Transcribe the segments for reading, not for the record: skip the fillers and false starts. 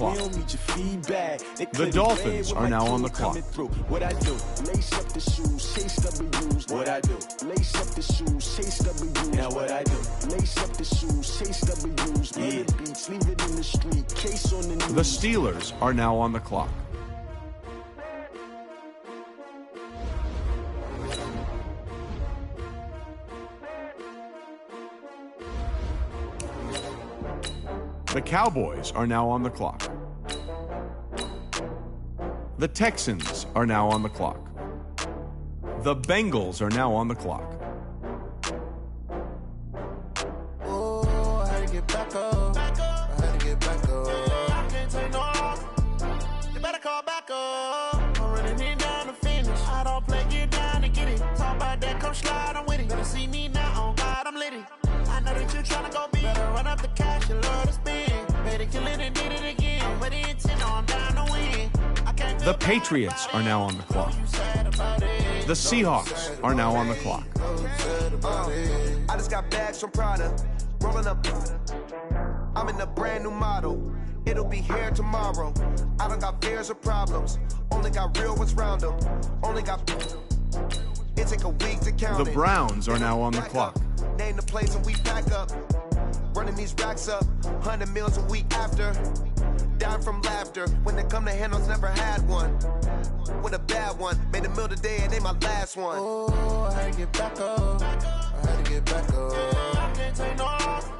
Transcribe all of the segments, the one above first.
The Dolphins are now on the clock. What I do? Lace up the shoes, chase W's. What I do? Lace up the shoes, chase W's. Now what I do? Lace up the shoes, chase W's. Yeah. Beats, leave it in the street, case on the news. The Steelers are now on the clock. The Cowboys are now on the clock. The Texans are now on the clock. The Bengals are now on the clock. Oh, I had to get back up. I had to get back up. I can't take no off. You better call back up. I'm running it down to finish. I don't play, get down to get it. Talk about that, come slide, I'm with it. Better see me now, on God, I'm lit it. I know that you tryna go big. Better run up the cash, you love to spend. Better kill it and did it again. But the intent, I'm down to win. The Patriots are now on the clock. The Seahawks are now on the clock. I just got bags from Prada, rolling up. I'm in a brand new model. It'll be here tomorrow. I don't got fears or problems. Only got real ones round them. Only got. It take a week to count. The Browns are now on the clock. Name the place and we pack up. Running these racks up. 100 meals a week after. Down from laughter. When they come to handles, never had one. With a bad one. Made a meal today and they my last one. Oh, I had to get back up. I had to get back up. I can't take no off.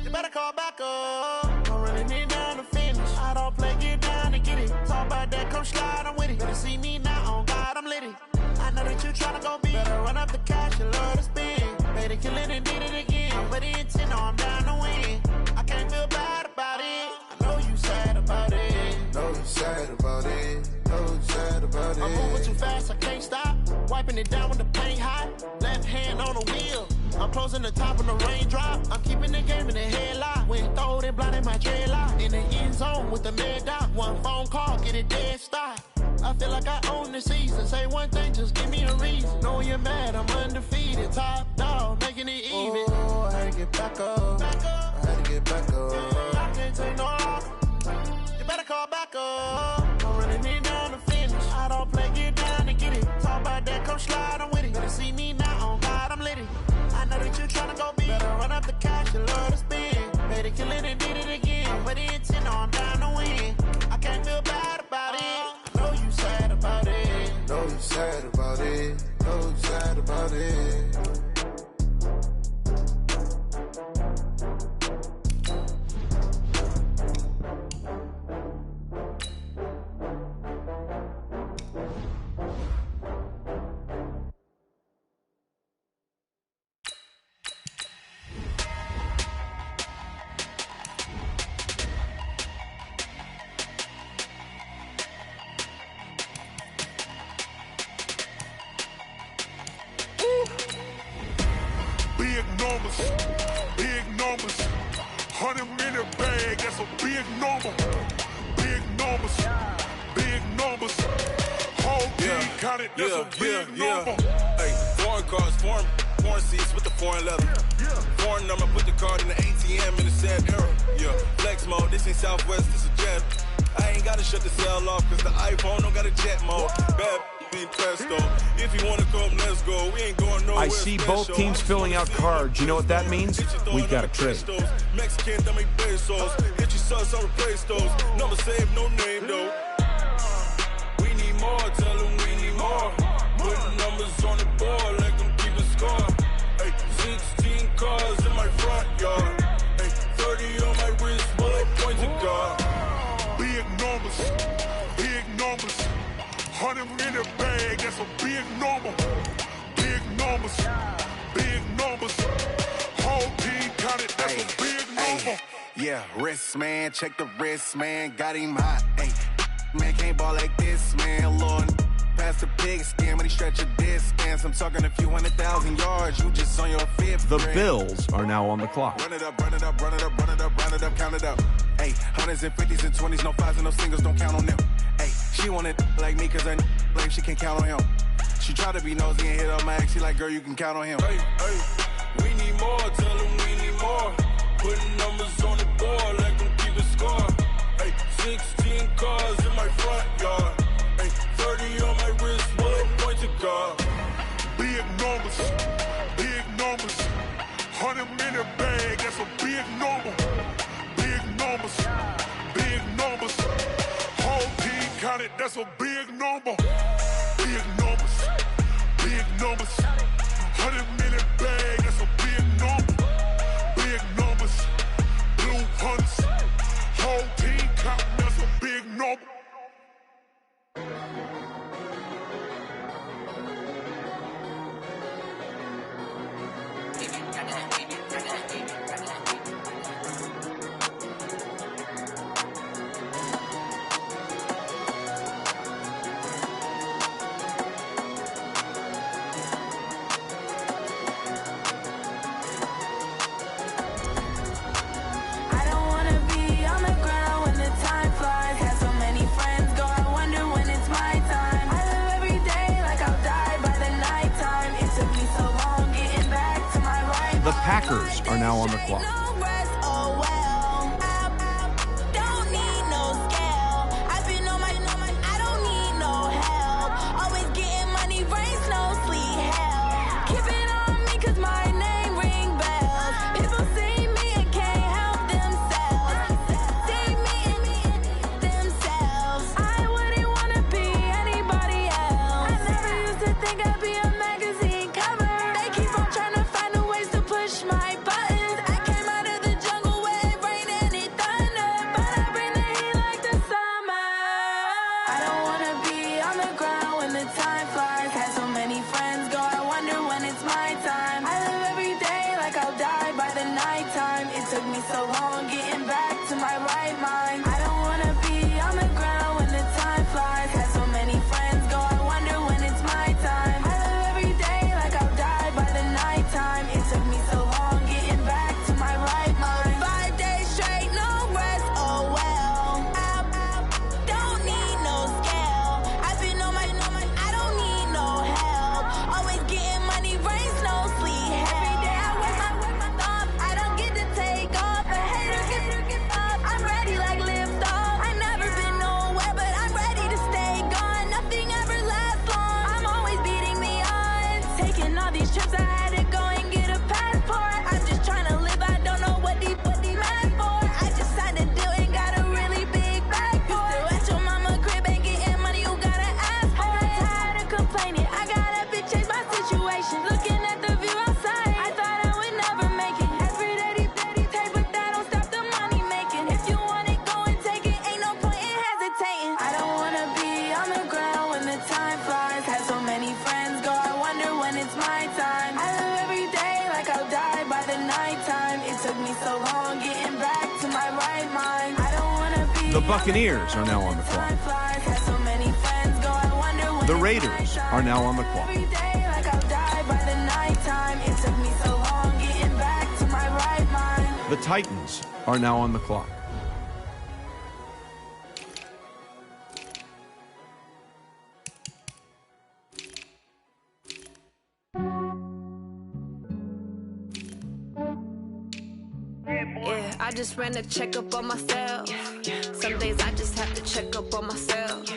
You better call back up. I'm running it down to finish. I don't play, get down to get it. Talk about that, come slide, I'm with it. Better see me now, on God, I'm lit it. I know that you tryna go big. Better run up the cash, you love to spend. Better kill it and did it again. But the intent, no, I'm down to win. I can't feel bad about it. I know you sad about it. Know you sad about it. Know you sad about it. I'm moving too fast, I can't stop. Wiping it down when the paint hot. Left hand on the wheel. I'm closing the top when the raindrop. I'm keeping the game in the headlock. When throw it, blinding my dreadlock. In the end zone with the mad dot. One phone call, get it dead stop. I feel like I own the season. Say one thing, just give me a reason. Know you're mad, I'm undefeated. Top dog, making it even. Oh, I had to get back up. I had to get back up. I can't take no off. You better call back up. I'm running it down to finish. I don't play, get down to get it. Talk about that, come slide, I'm with it. Better see me now, on God, I'm lit it. I know that you tryna go big. Better run up the cash, you love to spend. Better kill it and did it again. But the intent, no, I'm down to win. I can't feel bad about it. I know you sad about it. Know you sad about it. Know you sad about it. Big numbers, 100-minute bag, that's a big number. Big numbers, whole team counted, that's a big number. Hey, foreign cars, foreign seats with the foreign leather. Foreign number, put the card in the ATM in the sad era. Yeah, flex mode, this ain't Southwest, this a jet. I ain't gotta shut the cell off, cause the iPhone don't got a jet mode. Bad being presto. If you wanna come, let's go. We ain't going nowhere. I see both teams filling out cards. You know what that means? We've got a trade. Mexican, that make pesos. Hit your sus, I'll replace those. Number saved, no name though. We need more, tell them we need more. Putting numbers on the board, like them keep a score. Hey, 16 cars in my front yard. Hey, 30 on my wrist, bullet points of God. Big numbers, 100-minute bag, that's a big number. Big numbers, whole team counted, that's a big number. Yeah, wrist man, check the wrist man, got him hot. Ay, man can't ball like this, man. Lord, past the pig skin, when he stretch a distance. I'm talking a few 100,000 yards, you just on your fifth. The Bills are now on the clock. Run it up, run it up, run it up, run it up, run it up, count it up. Hey, hundreds and 50s and 20s, no fives and no singles, don't count on them. Hey, she want it like me, cause her like she can't count on him. She try to be nosy and hit up my ex, she like, girl, you can count on him. Hey, we need more, tell them we need more. Putting numbers on the board, like them keep a score. Hey, 16 cars in my front yard. Ay, 30 on my wrist, one point to God. Big numbers, big numbers. 100-minute bag, that's a big number. Big numbers, big numbers. Whole team counted, that's a big number. Big numbers, big numbers. 100-minute bag, that's a big number. Big numbers, blue hunts. Whole team counting, that's a big number. The Packers are now on the clock. The Buccaneers are now on the clock. The Raiders are now on the clock. The Titans are now on the clock. Yeah, I just ran a checkup on myself. Some days I just have to check up on myself.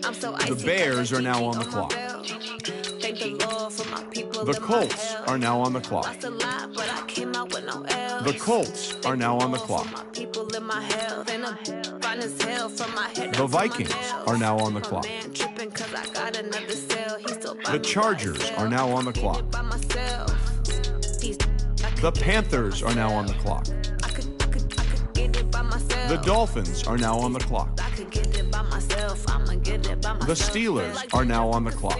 I'm so icy. The Bears are now on the clock. Thank the Lord for my people. The Colts are now on the clock. Lost a lot, but I came out with no L's. The Colts are now on the clock. My people in my health, and I'm fine as hell from my head. The Vikings are now on the clock. The Chargers are now on the clock. The Panthers are now on the clock. The Dolphins are now on the clock. The Steelers are now on the clock.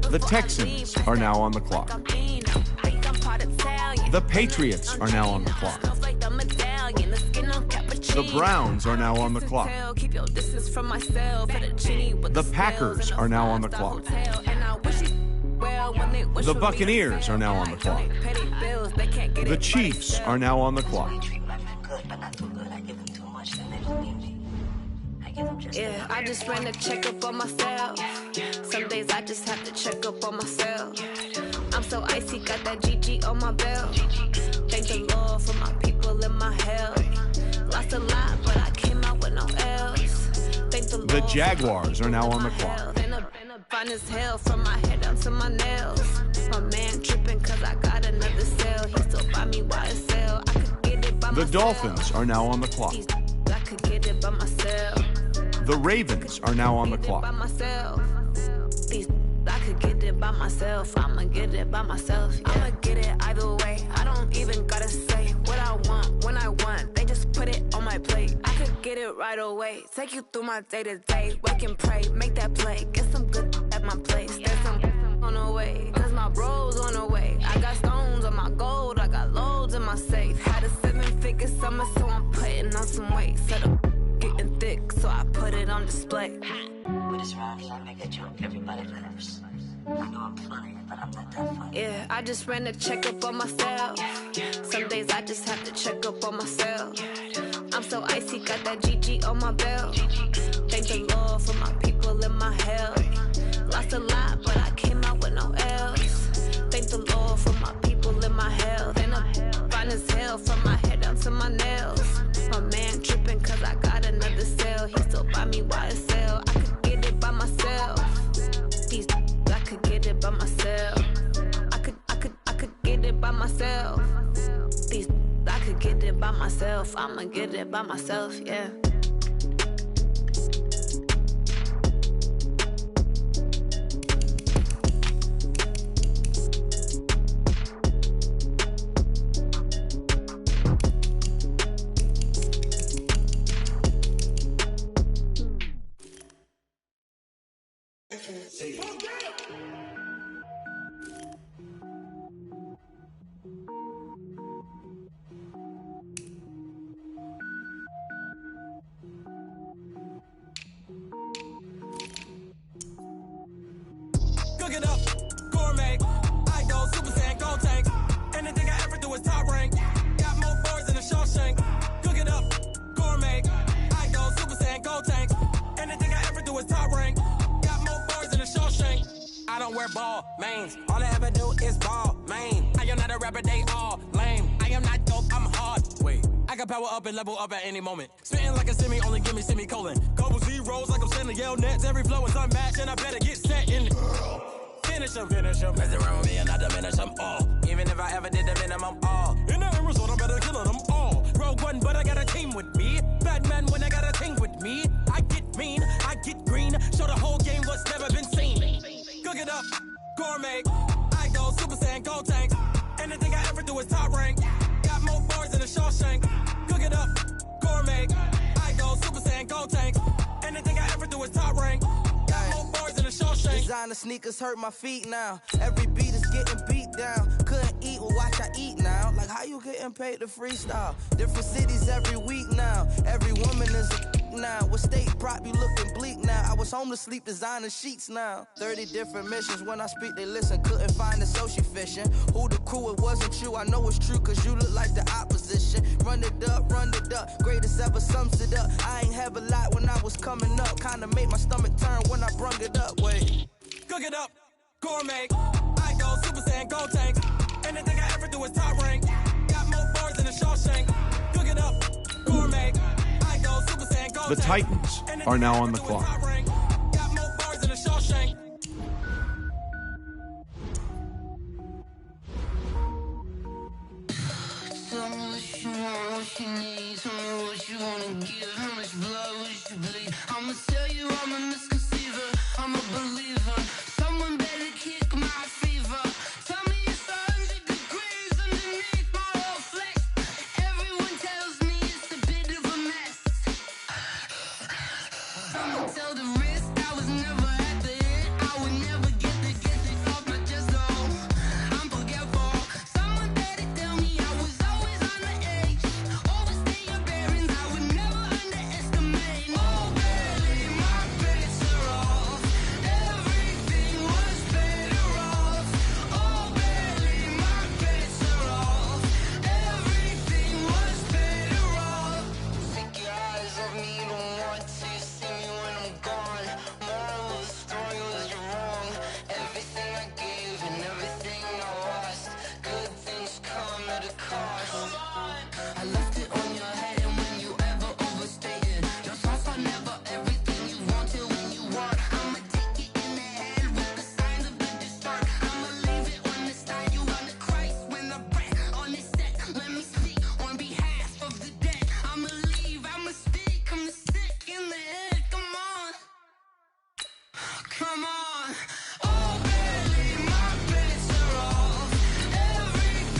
The Texans are now on the clock. The Patriots are now on the clock. The Browns are now on the clock. The Packers are now on the clock. The Buccaneers are now on the clock. The Chiefs are now on the clock. Yeah, I just ran a checkup on myself. Some days I just have to check up on myself. I'm so icy, got that GG on my belt. Thank the Lord for my people in my health. Lost a lot, but I came out with no L's. Thank the Lord. The Jaguars are now on the clock. Fine as hell from my head down to my nails. My man tripping cause I got another sale. He still buy me YSL. I could get it by myself. The Dolphins are now on the clock. I could get it by myself. The Ravens are now on the clock. By myself. I could get it by myself. I'ma get it by myself. Yeah. I'ma get it either way. I don't even gotta say what I want when I want. They just put it on my plate. I could get it right away. Take you through my day to day. Wake and pray, make that play. Get some good at my place. There's some on the way. Cause my bros on the way. I got stones on my gold. I got loads in my safe. Had a 7-figure summer, so I'm putting on some weight. Set up getting thick, so I put it on display. With this rhyme, I make a joke, everybody laughs. I know I'm funny, but I'm not that funny. Yeah, I just ran a checkup on myself. Some days I just have to check up on myself. I'm so icy, got that GG on my belt. Thank the Lord for my people in my health. Lost a lot, but I came out with no L's. Thank the Lord for my people in my health. And I'm fine as hell from my head down to my nails. My man tripping cause I got another sale. He still buy me YSL. I could get it by myself. I could get it by myself. I could get it by myself. I could get it by myself. I'ma get it by myself, yeah. Cook it up, gourmet. I go Super Saiyan, Gold Tank. Anything I ever do is top rank. Got more boys than a Shawshank. Cook it up, gourmet. I go Super Saiyan, Gold Tank. Anything I ever do is top rank. Got more boys than a Shawshank. I don't wear ball mains. All I ever do is ball main. I am not a rapper, they all lame. I am not dope, I'm hard. Wait, I can power up and level up at any moment. Spitting like a semi, only give me semicolon. Couple zeros like I'm sending yell nets. Every flow is unmatched and I better get set in. Finish them. Mess around with me and I diminish them all. Even if I ever did the minimum all. In the end result, I'm better killing them all. Rogue One, but I got a team with me. Batman when I got a team with me. I get mean, I get green. Show the whole game what's never been seen. Cook it up, gourmet. I go Super Saiyan, Gold Tank. Anything I ever do is top rank. Got more bars than a Shawshank. Cook it up, gourmet. I go Super Saiyan, Gold Tank. Anything I ever do is top rank. Got more bars than a Shawshank. Designer sneakers hurt my feet now. Every beat is getting beat down. Couldn't eat, well watch I eat now. Like how you getting paid to freestyle? Different cities every week now. Every woman is a now. With state prop, you looking bleak now. I was home to sleep, designer sheets now. 30 different missions. When I speak, they listen. Couldn't find the social fishing. Who the crew, it wasn't you. I know it's true, cause you look like the opposition. Run it up. Greatest ever sums it up. I ain't have a lot when I was coming up. Kinda made my stomach turn when I brung it up. Wait. Cook it up, gourmet. I go Super Saiyan, Gold Tank. Anything I ever do is top rank. Got more bars than a Shawshank. Cook it up, gourmet. I go Super Saiyan, Gold Tank. The Titans are now on the clock. Got more bars than a Shawshank. Tell me what you want, what you need. Tell me what you wanna give. How much blood would you bleed? I'ma tell you I'm a misconceiver. I'm a believer. Someone better kick my fever. Tell me it's 100 degrees underneath my whole flesh. Everyone tells me it's a bit of a mess. I'ma tell the risk I was never at the end. I would never get it off my chest. Oh, I'm forgetful. Someone better tell me I was always on the edge. Overstay your bearings. I would never underestimate. Oh, baby, my bets are off. Everything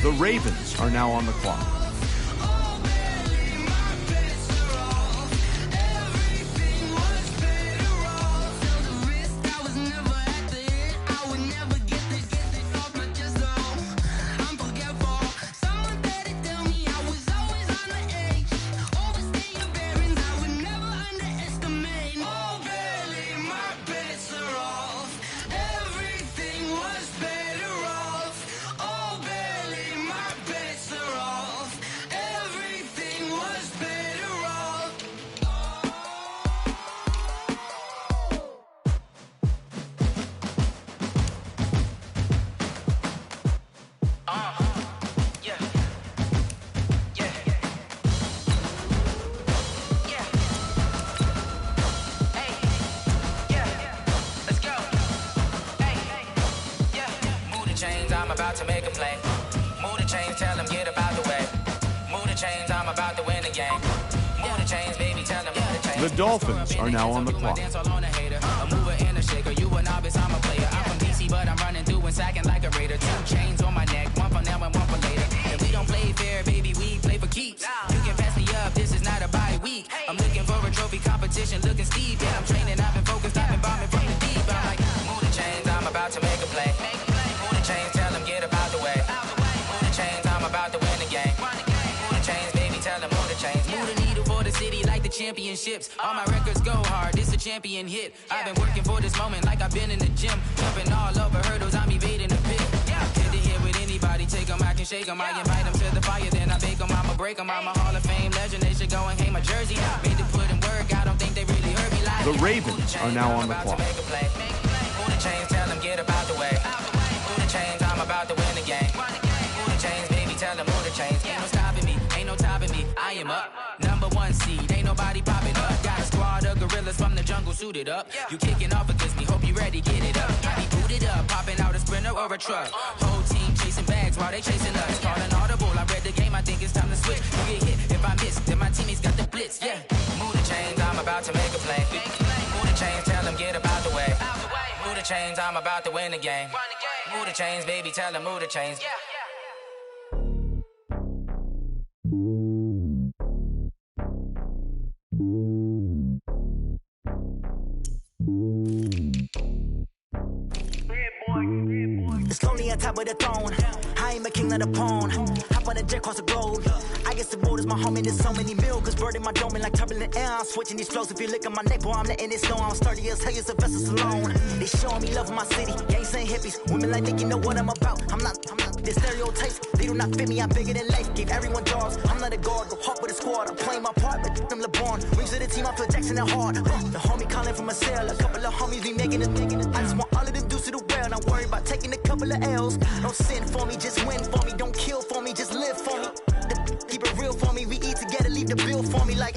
The Ravens are now on the clock. I'm about to make a play. Move the chains, tell them get about the way. Move the chains, I'm about to win the game. Move the chains, baby, tell them move the chains. The Dolphins are now on the clock. A mover and a shaker, you a novice, I'm a player. I'm from DC, but I'm running through and sacking like a raider. 2 chains on my neck, one for now and one for later. And we don't play fair, baby, we play for keeps. You can pass me up, this is not a bye week. I'm looking for a trophy competition, looking steep. Yeah, I'm training, I've been focused, I've been bombing from the deep. I'm like, move the chains, I'm about to make a play. Move the chains, tell them get about the way. Move the chains, I'm about to win the game. Move the chains, baby, tell them move the chains. Move the needle for the city like the championships. All my records go hard, this a champion hit. I've been working for this moment like I've been in the gym. Jumping all over hurdles, I'm evading the pit. Head to head with anybody, take them, I can shake them. I invite them to the fire, then I bake them, I'ma break them. I'm a Hall of Fame legend, they should go and hang my jersey. Made to put in work, I don't think they really heard me like. The Ravens are now on the clock. Move the chains, tell them get about the way. Move the chains, I'm about to win the game. Move the chains, baby, tell them move the chains. Ain't no stopping me, ain't no topping me. I am up, #1 seed, ain't nobody popping up. Got a squad of gorillas from the jungle suited up. You kicking off against me, hope you ready, get it up. I be booted up, popping out a Sprinter or a truck. Whole team chasing bags while they chasing us. Calling audible, I read the game, I think it's time to switch. You get hit, if I miss, then my teammates got the blitz, yeah. Move the chains, I'm about to make a play. Move the chains, tell them get about the way. Move the chains, I'm about to win the game. Move the chains, baby, tell them move the chains. It's lonely on top of the throne. I ain't a king of the pawn. Hop on a jet across the globe. I guess the road is my home and there's so many mil. Cause bird in my dome and like turbulent air. I'm switching these flows. If you look at my neck, boy, I'm letting it snow. I'm sturdy as hell, it's a vessel alone. They showing me love in my city. Gangs and hippies. Women like Nick, you know what I'm about. I'm not the stereotypes. They do not fit me, I'm bigger than life. Gave everyone jobs. I'm not a guard, go hard with a squad. I'm playing my part, but I'm LeBron. Rings of the team, I feel Jackson and hard. The homie calling from a cell. A couple of homies be making it. I just want all of them dudes to the well. Not worry about taking a couple of L's. Don't sin for me, just win for me. Don't kill for me, just live for me. Keep it real for me. We eat together, leave the bill for me like.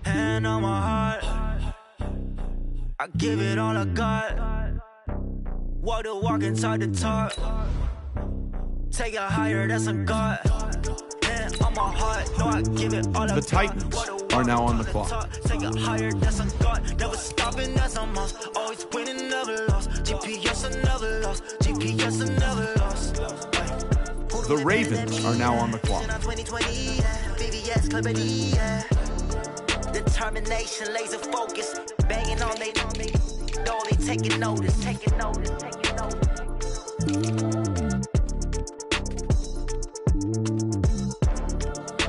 Hand on my heart, I give it all I got. Walk the walk and talk the talk. Take it higher, that's a God. Hand on my heart, no, I give it all I got. The Titans are now on the clock. Take it higher, that's a God. Never stopping, that's a must. Always winning, never lost. GPS, I never lost. GPS, I never lost. The Ravens are now on the clock. Determination, laser focus, banging on they know they taking notice, taking notice, taking notice.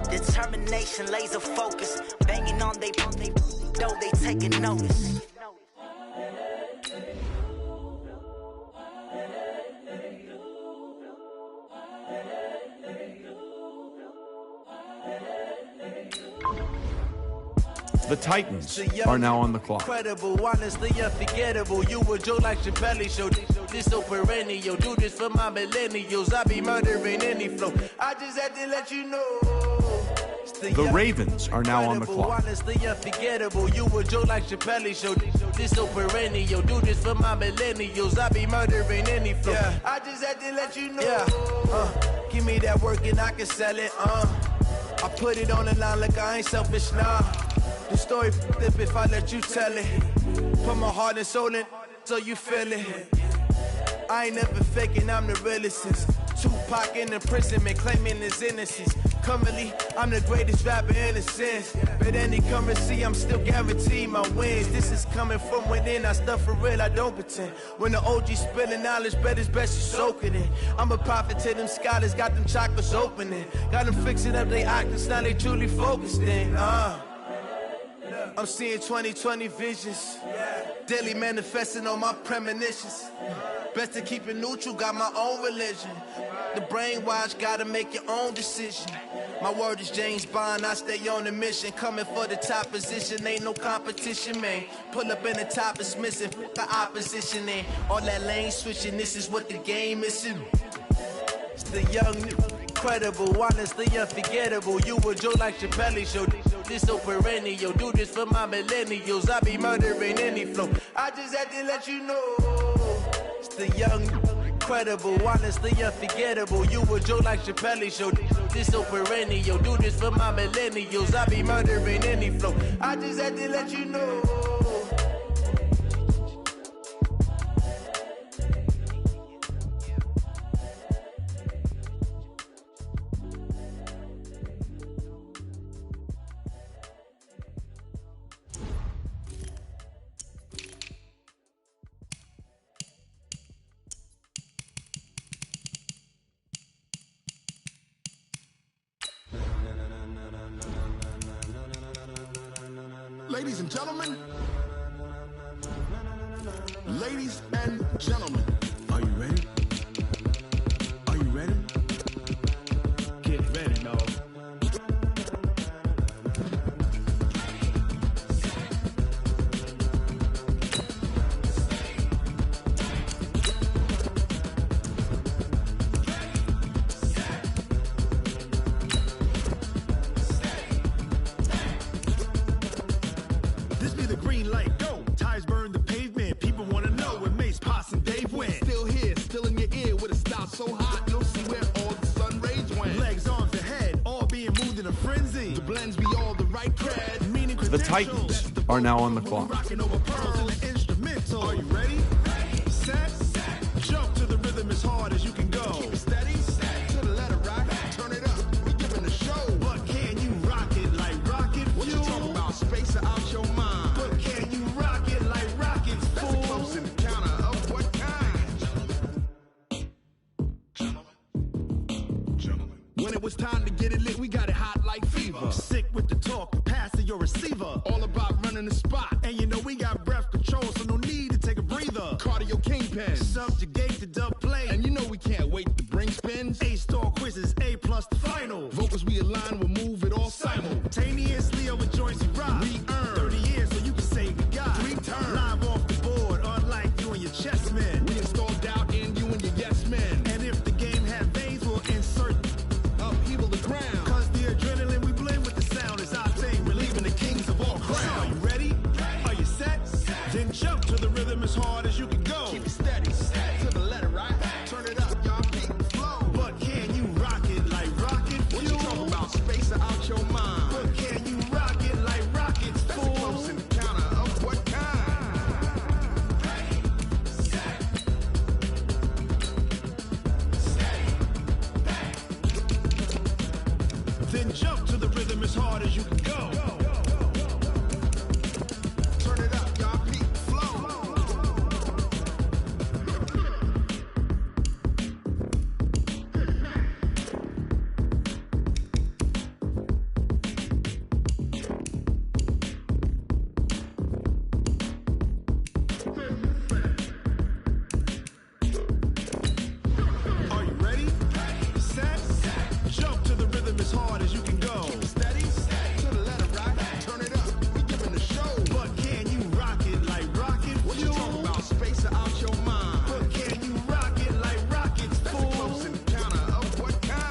Determination, laser focus, banging on they know they taking notice. The Titans are now on the clock. Incredible, honestly unforgettable. You a joke like Chappelle Show. This so perennial. Do this for my millennials. I be murdering any flow. I just had to let you know. The Ravens are now on the clock. Honestly unforgettable. You a joke like Chappelle Show. This so perennial. Do this for my millennials. I be murdering any flow. Yeah. I just had to let you know. Yeah. Give me that work and I can sell it. I put it on the line like I ain't selfish, nah. The story f***ed if I let you tell it. Put my heart and soul in so you feel it. I ain't never faking, I'm the realest since 2 Pac in imprisonment, claiming his innocence. Currently, I'm the greatest rapper in a sense. But any currency, I'm still guaranteed my wins. This is coming from within, I stuff for real, I don't pretend. When the OG spilling knowledge, bet it's best you soak it in. I'm a prophet to them scholars, got them chakras opening. Got them fixing up their octaves, now they truly focused in. I'm seeing 2020 visions. Daily manifesting on my premonitions. Best to keep it neutral, got my own religion. The brainwash, gotta make your own decision. My word is James Bond, I stay on the mission. Coming for the top position, ain't no competition, man. Pull up in the top is missing, the opposition in. All that lane switching, this is what the game is. It's the young, incredible, honestly unforgettable. You a Joe like Chappelle show. This so perennial, do this for my millennials. I be murdering any flow. I just had to let you know. It's the young, incredible, honestly unforgettable. You a Joe like Chappelle show. This so perennial, do this for my millennials. I be murdering any flow. I just had to let you know. Ladies and gentlemen, ladies and gentlemen, are you ready? Are you ready? Get ready, dog. So hot, you'll see where all the sun rays went. Legs, arms, the head, all being moved in a frenzy. The blends be all the right cred, meaning The Titans are now on the clock. Rocking over pearls in the instrumental. Are you ready? Set, jump to the rhythm as hard as you can go. Keep it steady, to the letter right. Turn it up, we giving the show. But can you rock it like rocket fuel? What you talking about? Space out your mind. But can you rock it like rockets, fool? That's a close encounter of what kind? When it was time to get it lit, we got it hot like fever. Sick with the talk, pass to your receiver. All about running the spot. And you know we got breath control, so no need to take a breather. Cardio kingpin, subjugate the dub play. And you know we can't wait to bring spins. A-star quizzes, A+ the final. Vocals we align, we'll move it all simultaneously over joints we rock. We earn 30 years so you can say goodbye. 3 turns, live off the board, unlike you and your chess men. We install doubt in you and your yes men. And if the game had veins, we'll insert upheaval the ground. Cause the adrenaline we blend with the sound is our thing, relieving the kings of all crowns. Are you ready? Are you set? Then jump to the rhythm as hard as you can go. Keep it steady, to the letter right. Turn it up, y'all beat the flow. But can you rock it like rocket fuel? What you talking about? Space out your mind. But can you rock it like rockets, fool? That's a close encounter of what kind? Then jump to the rhythm as hard as you can go. Turn it up, y'all beat the flow. Are you ready? Set, jump to the rhythm as hard as you can go. Steady, to the letter right. Turn it up, we giving the show. But can you rock it like rocket fuel? What you talking about? Space out your mind. But can you rock it like rockets, fool? That's a close encounter of what kind?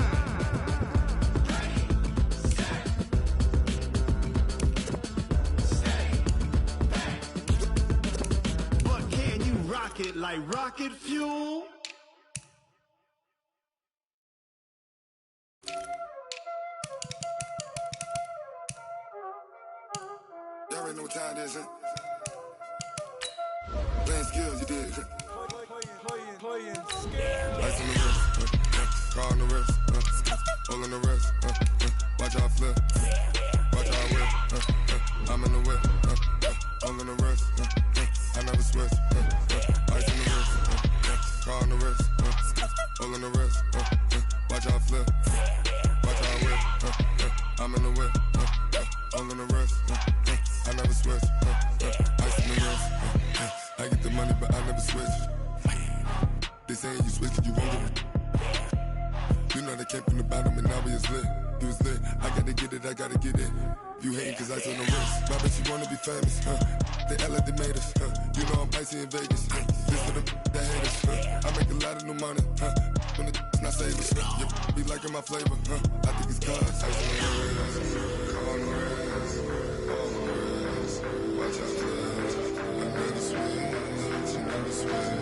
But can you rock it like rocket fuel? Y'all already know what time it is, huh? Playing skills, you did. Lights on the wrist, car on the wrist, all on the wrist, watch how I flip, watch how I whip, I'm in the whip, all on the wrist, I never switch, ice in the wrist, car on the wrist, all on the wrist, watch how I flip, watch how I whip, I'm in the whip, all on the wrist, I never switch, ice in the wrist, I get the money but I never switch. They saying you switch and you won't get it. You know they came from the bottom and now we is lit. You was lit, I gotta get it, I gotta get it. You hating cause ice on the wrist. My bitch, you wanna be famous, They act like they made us, You know I'm icy in Vegas, This for the that hate us, I make a lot of new money, When the not save us, You be liking my flavor, I think it's cause ice on the wrist, on the wrist, on the wrist. Watch out, cuz I never switch, you never switch.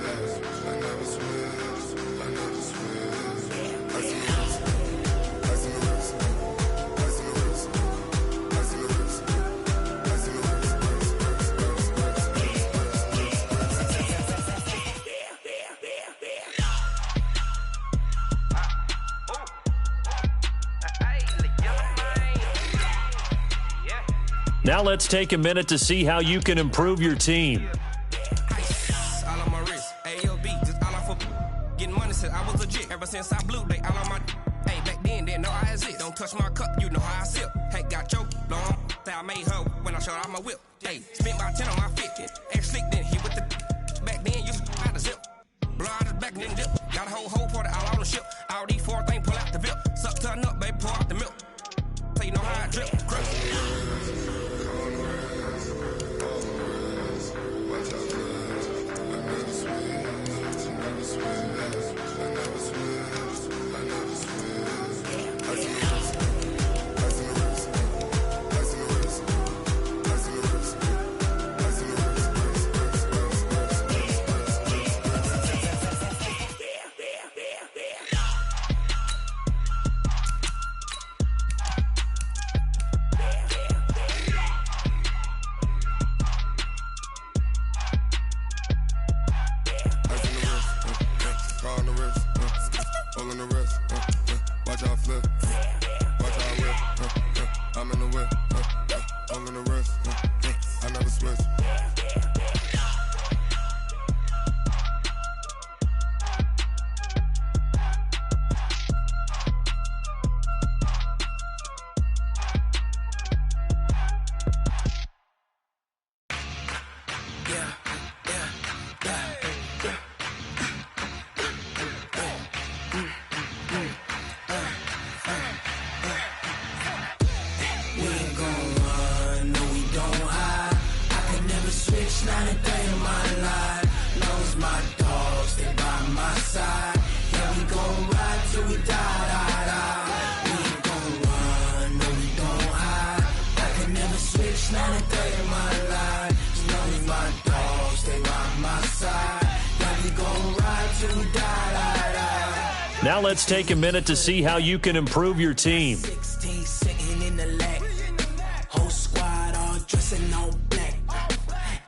I never switch, I never switch. Ice in the wrist, ice in the wrist, ice in the wrist, ice in the wrist, ice in the wrist, Now let's take a minute to see how you can improve your team. All on my wrist, ALB, just all off of getting money since I was legit. Ever since I blew, they all on my. Hey, back then, didn't know I exist. Don't touch my cup, you know how I sip. Hey, got choked, long. Say I made her when I showed out my whip. Hey, spent about 10 on my 50. Ex slick, then hit with the. Back then, you out the zip. Blow out his back, then dip. Got a whole party all on the ship. All these 4 things pull out the VIP. Suck, turn up, baby, pour out the milk. So you know how I drip. Crush. Now let's take a minute to see how you can improve your team. 16 sitting in the lag. Whole squad all dressing all black.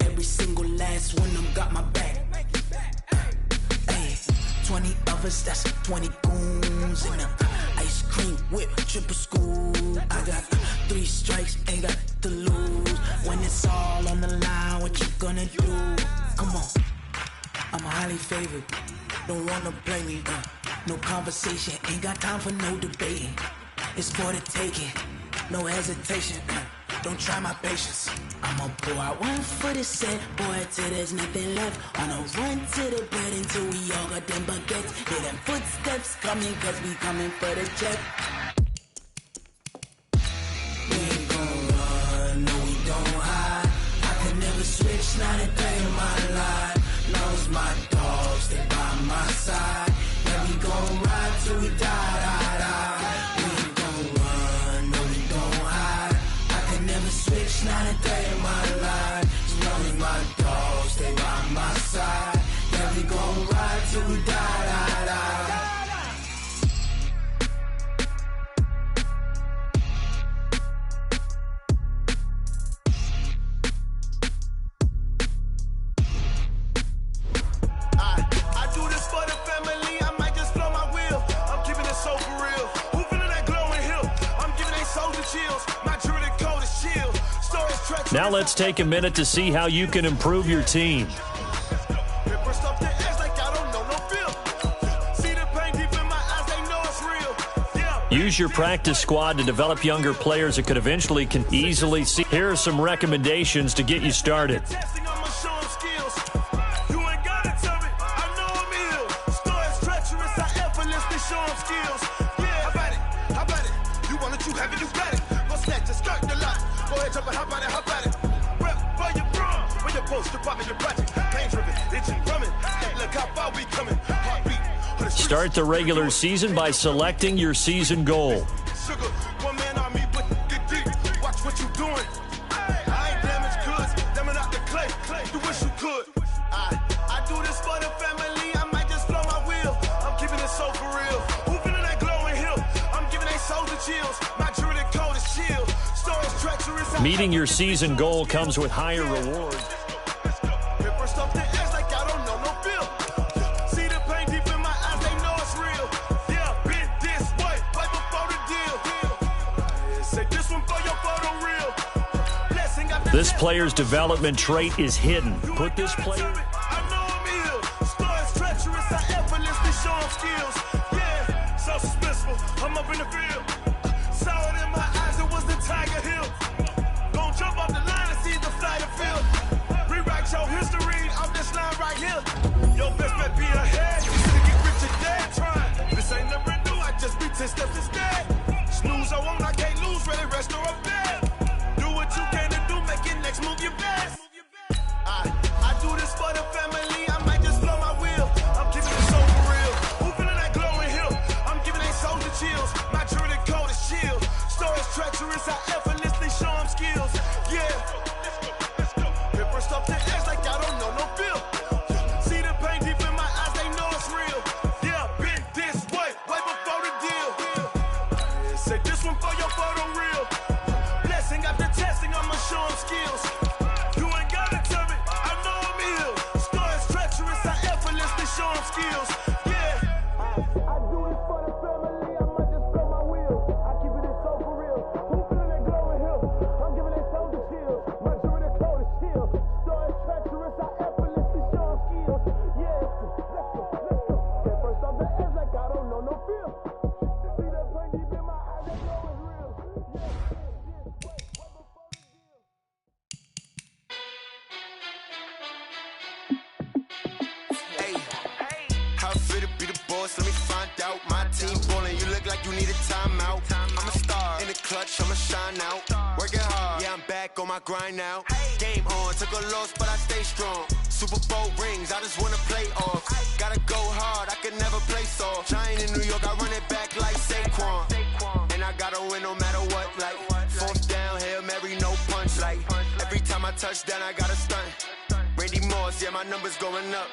Every single last one of them got my back. Hey, 20 of us, that's 20 goons in the ice cream whip, triple school. I got 3 strikes, ain't got to lose. When it's all on the line, what you gonna do? Come on, I'm highly favored. Don't wanna play me, no conversation, ain't got time for no debating. It's for the taking, no hesitation. Don't try my patience. I'ma pour out 1 foot of set, boy, till there's nothing left. On a run to the bed until we all got them baguettes. Hear them footsteps coming, cause we coming for the check. We ain't gon' run, no, we don't hide. I can never switch, not a day in my life. Knows my dogs, they by my side. Yeah, we gon' ride till we die, die, die. We ain't gon' run, no, we don't hide. I can never switch, not a day in my life. Knows my dogs, they by my side. Yeah, we gon' ride till we die, die, die. Now let's take a minute to see how you can improve your team. Use your practice squad to develop younger players that could eventually easily see. Here are some recommendations to get you started. Start the regular season by selecting your season goal. Meeting your season goal comes with higher rewards. This player's development trait is hidden. Put this player... I'm up in the field. Saw it in my eyes, it was the Tiger Hill. Don't jump off the line and see the fly the field. Rewrite your history off this line right here. Your best bet be ahead. You should get rich or dead trying. This ain't never new, I just be 10 steps instead. Snooze or won't, I can't lose, ready, rest or up bed. Do what you can to do, make your next move your best. I do this for the family, I might just blow my wheel. I'm keeping it so for real. Who feeling that glowing hill? I'm giving they soldier chills. My jewelry code is shield. Stories treacherous, I effortlessly show them skills. Yeah. Hit first up the edge like I don't know no feel. See the pain deep in my eyes, they know it's real. Yeah, been this way before the deal. Say this one for your photo real. Blessing after testing, I'ma show them skills. You ain't gotta tell me, I know I'm ill. Stories treacherous, I effortlessly show them skills. Let me find out. My team ballin', you look like you need a timeout. I'm a star in the clutch, I'ma shine out. Working hard, yeah, I'm back on my grind now. Game on, took a loss, but I stay strong. Super Bowl rings, I just wanna play off. Gotta go hard, I can never play soft. Giant in New York, I run it back like Saquon. And I gotta win no matter what, like fourth down, Hail Mary, no punch. Like every time I touch down, I gotta stunt. Randy Moss, yeah, my numbers going up.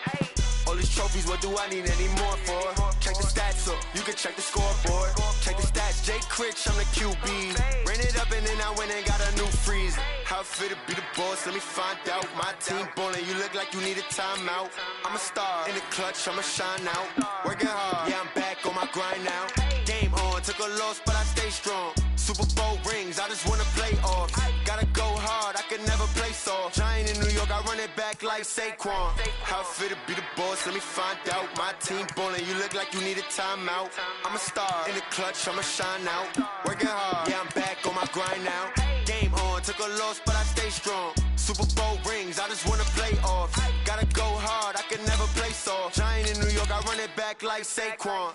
All these trophies, what do I need any more for? Check the stats up, you can check the scoreboard. Check the stats, Jay Critch, I'm the QB. Ran it up and then I went and got a new freeze. How it feel to be the boss, let me find out. My team ballin', you look like you need a timeout. I'm a star in the clutch, I'ma shine out. Working hard, yeah, I'm back on my grind now. Game on, took a loss, but I stay strong. Super Bowl rings, I just wanna play off. Gotta go hard, I can never play soft. Giant in New York, I run it back like Saquon. How it feel to be the boss, let me find out. My team ballin', you look like you need a timeout. I'm a star in the clutch, I'ma shine out. Working hard, yeah, I'm back on my grind now. Game on, took a loss, but I stay strong. Super Bowl rings, I just wanna play off. Gotta go hard, I can never play soft. Giant in New York, I run it back like Saquon.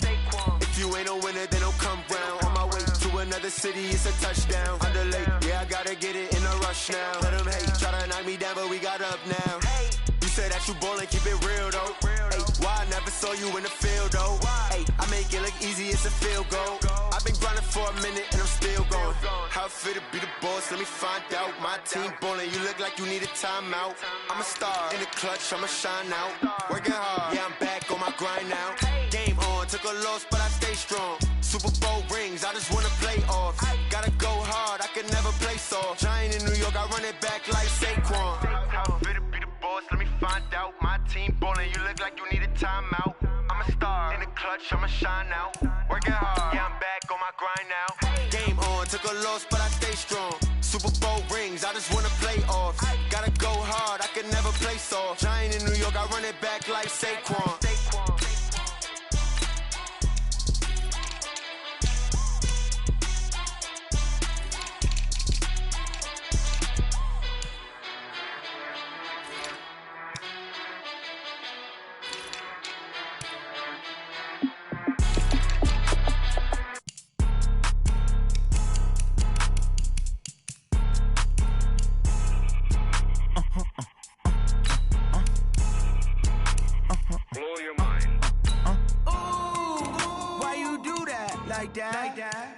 If you ain't a winner, then don't come round. On my way to another city, it's a touchdown. Underlay, yeah, I gotta get it in a rush now. Let them hate, try to knock me down, but we got up now. You said that you ballin', keep it real though. Ay, why I never saw you in the field though? Ay, I make it look easy, it's a field goal. I've been grinding for a minute and I'm still going. How it feel to be the boss, let me find out. My team ballin', you look like you need a timeout. I'm a star in the clutch, I'ma shine out. Working hard, yeah, I'm back on my grind now. Game on, took a loss, but I stay strong. Super Bowl rings, I just wanna play off. Gotta go hard, I can never play soft. Giant in New York, I run it back like Saquon. How it feel to be the boss, let me find out. My team ballin', you look like you need a timeout. I'm a star in the clutch, I'ma shine out. Working hard, yeah, I'm back on my grind now. Game on, took a loss, but I stay strong. Super Bowl rings. games, I just wanna play offs. Gotta go hard, I can never play soft. Giant in New York, I run it back like Saquon.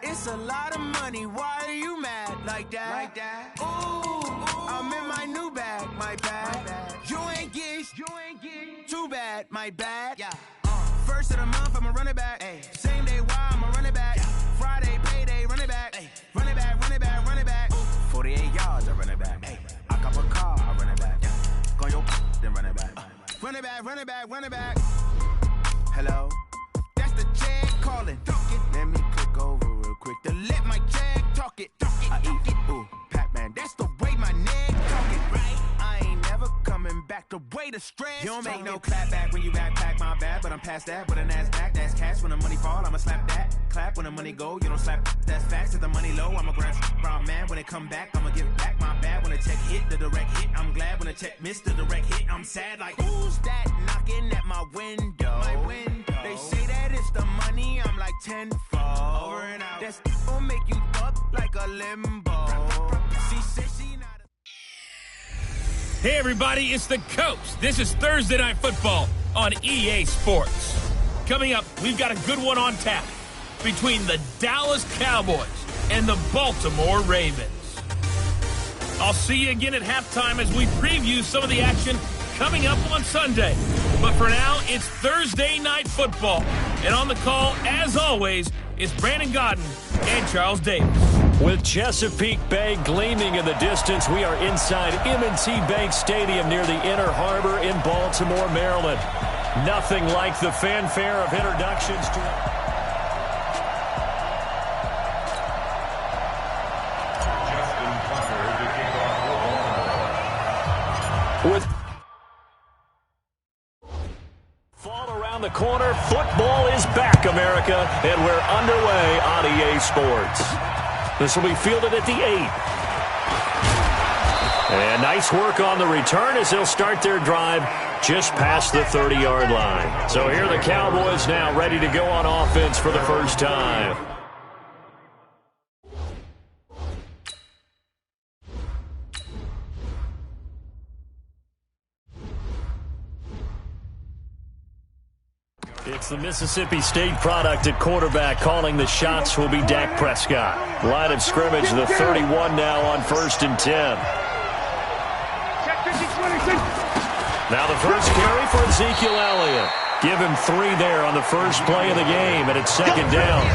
It's a lot of money, why are you mad like that? Ooh, I'm in my new bag, my bad. You ain't get too bad, my bad. Yeah. First of the month, I'ma run it back. Ay. Same day, why I'ma run it back. Yeah. Friday, payday, run it back. Ay. Run it back, run it back, run it back. 48 yards, I run it back. Ay. I cop a car, I run it back. Yeah. Go your then run it back. Run it back, run it back, run it back. Hello? That's the Jag calling. Let me click over real quick to let my Jag talk it. I eat it, ooh, Pac-Man, that's the way my neck talking, right? I ain't never coming back the way the stress. You don't make no clap back when you backpack, my bad, but I'm past that with a NASDAQ, that's cash. When the money fall, I'ma slap that. Clap when the money go, you don't slap, that's facts. If the money low, I'ma grab brown man. When it come back, I'ma give back my bad. When the check hit, the direct hit, I'm glad. When the check missed the direct hit, I'm sad. Like, who's that knocking at my window? My window. They say that it's the money, I'm like tenfold. Over and out. That's gon' make you up like a limbo. She said she not a... Hey everybody, it's the Coach. This is Thursday Night Football on EA Sports. Coming up, we've got a good one on tap between the Dallas Cowboys and the Baltimore Ravens. I'll see you again at halftime as we preview some of the action coming up on Sunday. But for now, it's Thursday Night Football. And on the call, as always, is Brandon Gaudin and Charles Davis. With Chesapeake Bay gleaming in the distance, we are inside M&T Bank Stadium near the Inner Harbor in Baltimore, Maryland. Nothing like the fanfare of introductions to... With fall around the corner, football is back, America, and we're underway on EA Sports. This will be fielded at the 8. And nice work on the return as they'll start their drive just past the 30-yard line. So here are the Cowboys now ready to go on offense for the first time. It's the Mississippi State product at quarterback. Calling the shots will be Dak Prescott. Line of scrimmage, the 31 now on 1st and 10. Now the first carry for Ezekiel Elliott. Give him 3 there on the first play of the game, and it's 2nd down.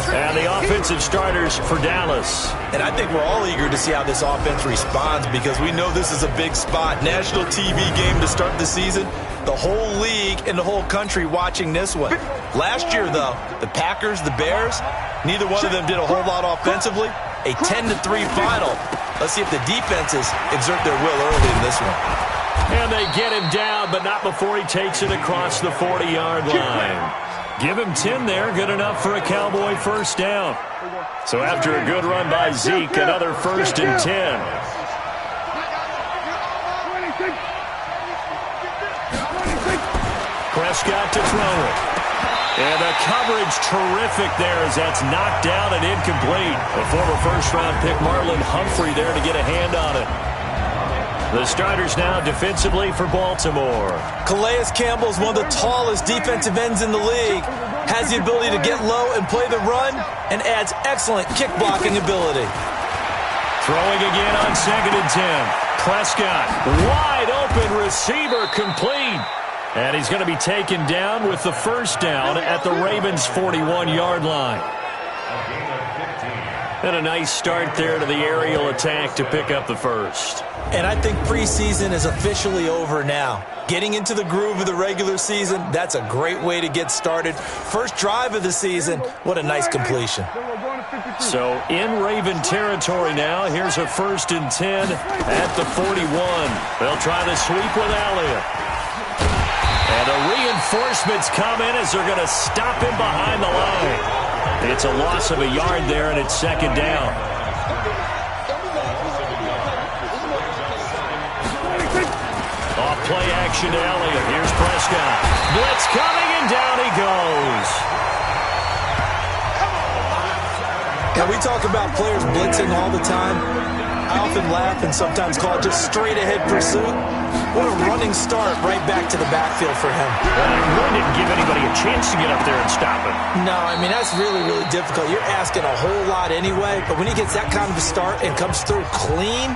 And the offensive starters for Dallas. And I think we're all eager to see how this offense responds because we know this is a big spot. National TV game to start the season. The whole league and the whole country watching this one. Last year, though, the Packers, the Bears, neither one of them did a whole lot offensively. A 10-3 final. Let's see if the defenses exert their will early in this one. And they get him down, but not before he takes it across the 40-yard line. Give him 10 there, good enough for a Cowboy first down. So after a good run by Zeke, another 1st and 10. Prescott to throw it. And the coverage terrific there as that's knocked down and incomplete. A former first-round pick, Marlon Humphrey, there to get a hand on it. The starters now defensively for Baltimore. Calais Campbell's one of the tallest defensive ends in the league. Has the ability to get low and play the run and adds excellent kick blocking ability. Throwing again on 2nd and 10. Prescott, wide open receiver, complete. And he's going to be taken down with the first down at the Ravens' 41-yard line. And a nice start there to the aerial attack to pick up the first. And I think preseason is officially over now. Getting into the groove of the regular season, that's a great way to get started. First drive of the season, what a nice completion. So in Raven territory now. Here's a 1st and 10 at the 41. They'll try the sweep with Elliott. And the reinforcements come in as they're going to stop him behind the line. It's a loss of a yard there, and it's 2nd down. Off play action to Elliott. Here's Prescott. Blitz coming, and down he goes. Now, we talk about players blitzing all the time. I often laugh and sometimes call it just straight-ahead pursuit. What a running start right back to the backfield for him. Well, he really didn't give anybody a chance to get up there and stop it. No, I mean, that's really, really difficult. You're asking a whole lot anyway, but when he gets that kind of a start and comes through clean,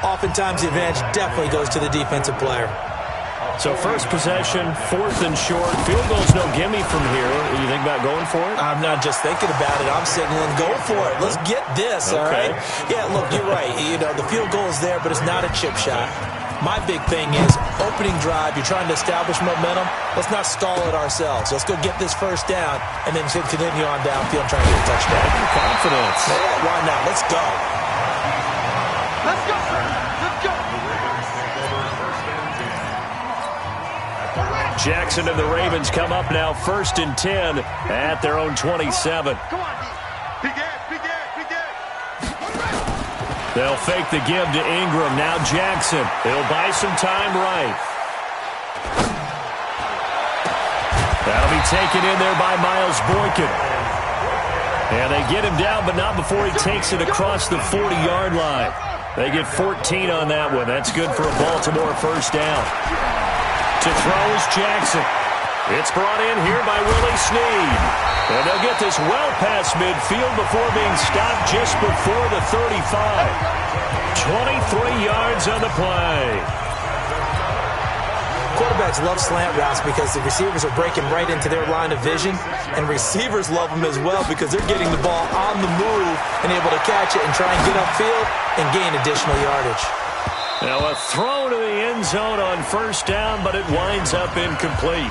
oftentimes the advantage definitely goes to the defensive player. So first possession, 4th and short. Field goal's no gimme from here. What do you think about going for it? I'm not just thinking about it. I'm signaling, go for it. Let's get this, all right? Yeah, look, you're right. You know, the field goal is there, but it's not a chip shot. My big thing is opening drive. You're trying to establish momentum. Let's not stall it ourselves. Let's go get this 1st down and then continue on downfield and try to get a touchdown. Confidence. Yeah, why not? Let's go. Let's go. Let's go. Jackson and the Ravens come up now 1st and 10 at their own 27. Come on, D. Big ass, big ass, big ass. They'll fake the give to Ingram. Now Jackson. He'll buy some time right. That'll be taken in there by Miles Boykin. And they get him down, but not before he takes it across the 40-yard line. They get 14 on that one. That's good for a Baltimore 1st down. To throw is Jackson. It's brought in here by Willie Snead. And they'll get this well past midfield before being stopped just before the 35. 23 yards on the play. Quarterbacks love slant routes because the receivers are breaking right into their line of vision, and receivers love them as well because they're getting the ball on the move and able to catch it and try and get upfield and gain additional yardage. Now a throw to the end zone on 1st down, but it winds up incomplete.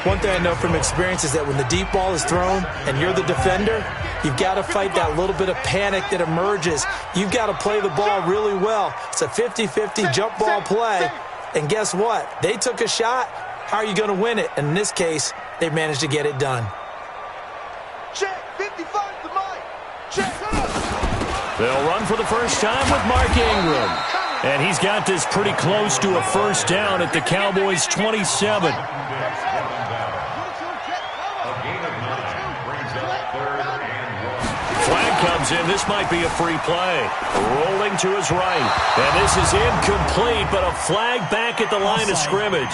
One thing I know from experience is that when the deep ball is thrown and you're the defender, you've got to fight that little bit of panic that emerges. You've got to play the ball really well. It's a 50-50 jump ball play. And guess what? They took a shot. How are you going to win it? And in this case, they managed to get it done. Check, 55 to Mike. Check. They'll run for the first time with Mark Ingram. And he's got this pretty close to a 1st down at the Cowboys' 27. Flag comes in. This might be a free play. Rolling to his right. And this is incomplete, but a flag back at the line of scrimmage.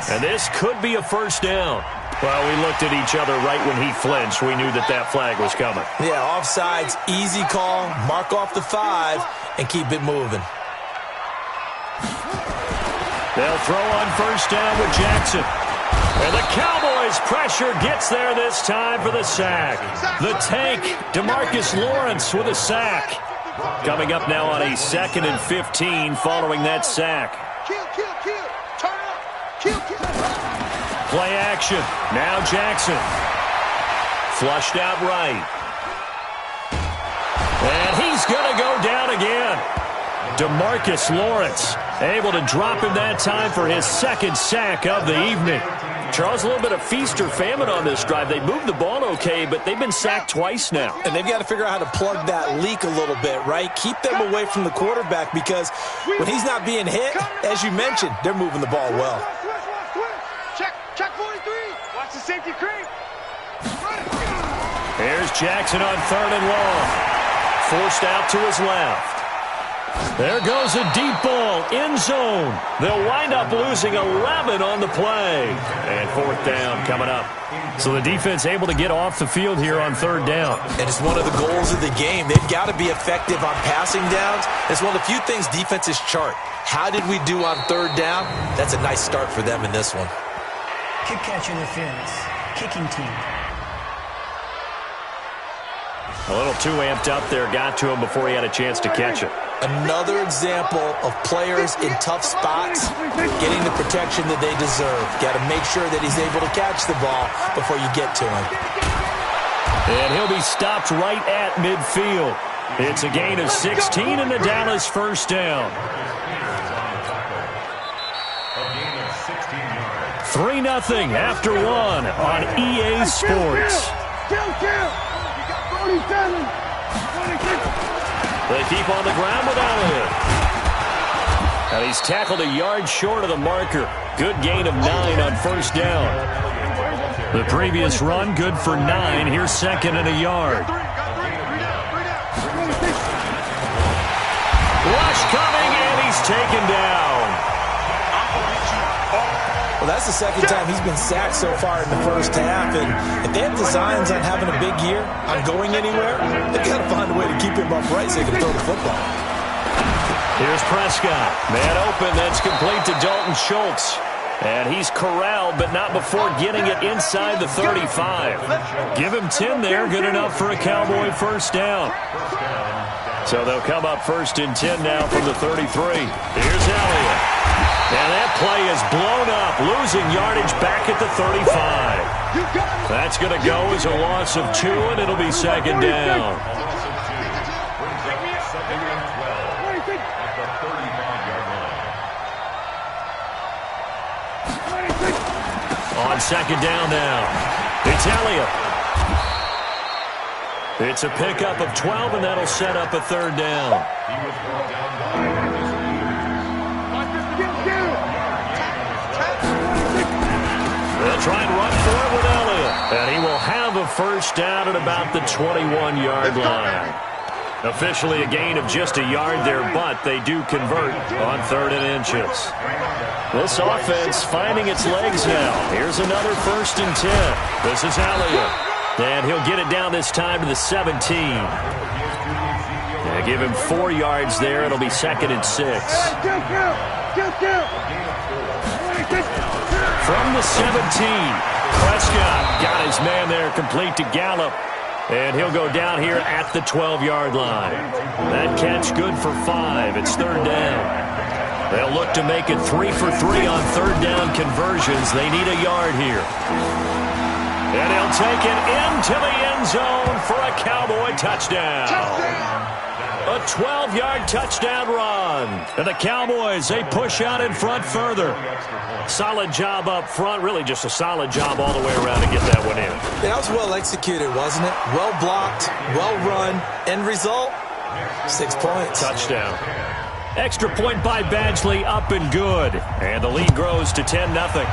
And this could be a 1st down. Well, we looked at each other right when he flinched. We knew that that flag was coming. Yeah, offsides, easy call. Mark off the 5 and keep it moving. They'll throw on 1st down with Jackson. And the Cowboys' pressure gets there this time for the sack. The tank, DeMarcus Lawrence with a sack. Coming up now on a 2nd and 15 following that sack. Kill. Turn up. Kill. Play action. Now Jackson. Flushed out right. And he's going to go down again. DeMarcus Lawrence able to drop him that time for his 2nd sack of the evening. Charles, a little bit of feast or famine on this drive. They moved the ball okay, but they've been sacked twice now. And they've got to figure out how to plug that leak a little bit, right? Keep them away from the quarterback because when he's not being hit, as you mentioned, they're moving the ball well. Check 43. Watch the safety creep. Here's Jackson on 3rd and long. Forced out to his left. There goes a deep ball, end zone. They'll wind up losing 11 on the play. And 4th down coming up. So the defense able to get off the field here on 3rd down. And it's one of the goals of the game. They've got to be effective on passing downs. It's one of the few things defenses chart. How did we do on 3rd down? That's a nice start for them in this one. Kick catch interference. Kicking team. A little too amped up there. Got to him before he had a chance to catch it. Another example of players in tough spots getting the protection that they deserve. Got to make sure that he's able to catch the ball before you get to him. And he'll be stopped right at midfield. It's a gain of 16 and the Dallas first down. 3-0 after one on EA Sports. They keep on the ground with Elliott. And he's tackled a yard short of the marker. Good gain of 9 on first down. The previous run, good for 9. Here's second and a yard. Rush coming, and he's taken down. Well, that's the second time he's been sacked so far in the first half, and if they have designs on having a big year, on going anywhere, they've got to find a way to keep him upright so they can throw the football. Here's Prescott. Man open, that's complete to Dalton Schultz. And he's corralled, but not before getting it inside the 35. Give him 10 there, good enough for a Cowboy first down. So they'll come up first and 10 now from the 33. Here's Elliott. And that play is blown up, losing yardage back at the 35. That's going to go as a loss of 2, and it'll be second down. On second down now, it's Elliott. It's a pickup of 12, and that'll set up a third down. They'll try and run for it with Elliott. And he will have a first down at about the 21-yard line. Officially a gain of just a yard there, but they do convert on 3rd and inches. This offense finding its legs now. Here's another 1st and 10. This is Elliott. And he'll get it down this time to the 17. And give him 4 yards there. It'll be 2nd and 6. From the 17, Prescott got his man there complete to Gallup. And he'll go down here at the 12-yard line. That catch good for 5. It's 3rd down. They'll look to make it 3 for 3 on 3rd down conversions. They need a yard here. And he'll take it into the end zone for a Cowboy touchdown. A 12-yard touchdown run. And the Cowboys, they push out in front further. Solid job up front. Really just a solid job all the way around to get that one in. Yeah, that was well executed, wasn't it? Well blocked, well run. End result, 6 points. Touchdown. Extra point by Badgley, up and good. And the lead grows to 10-0.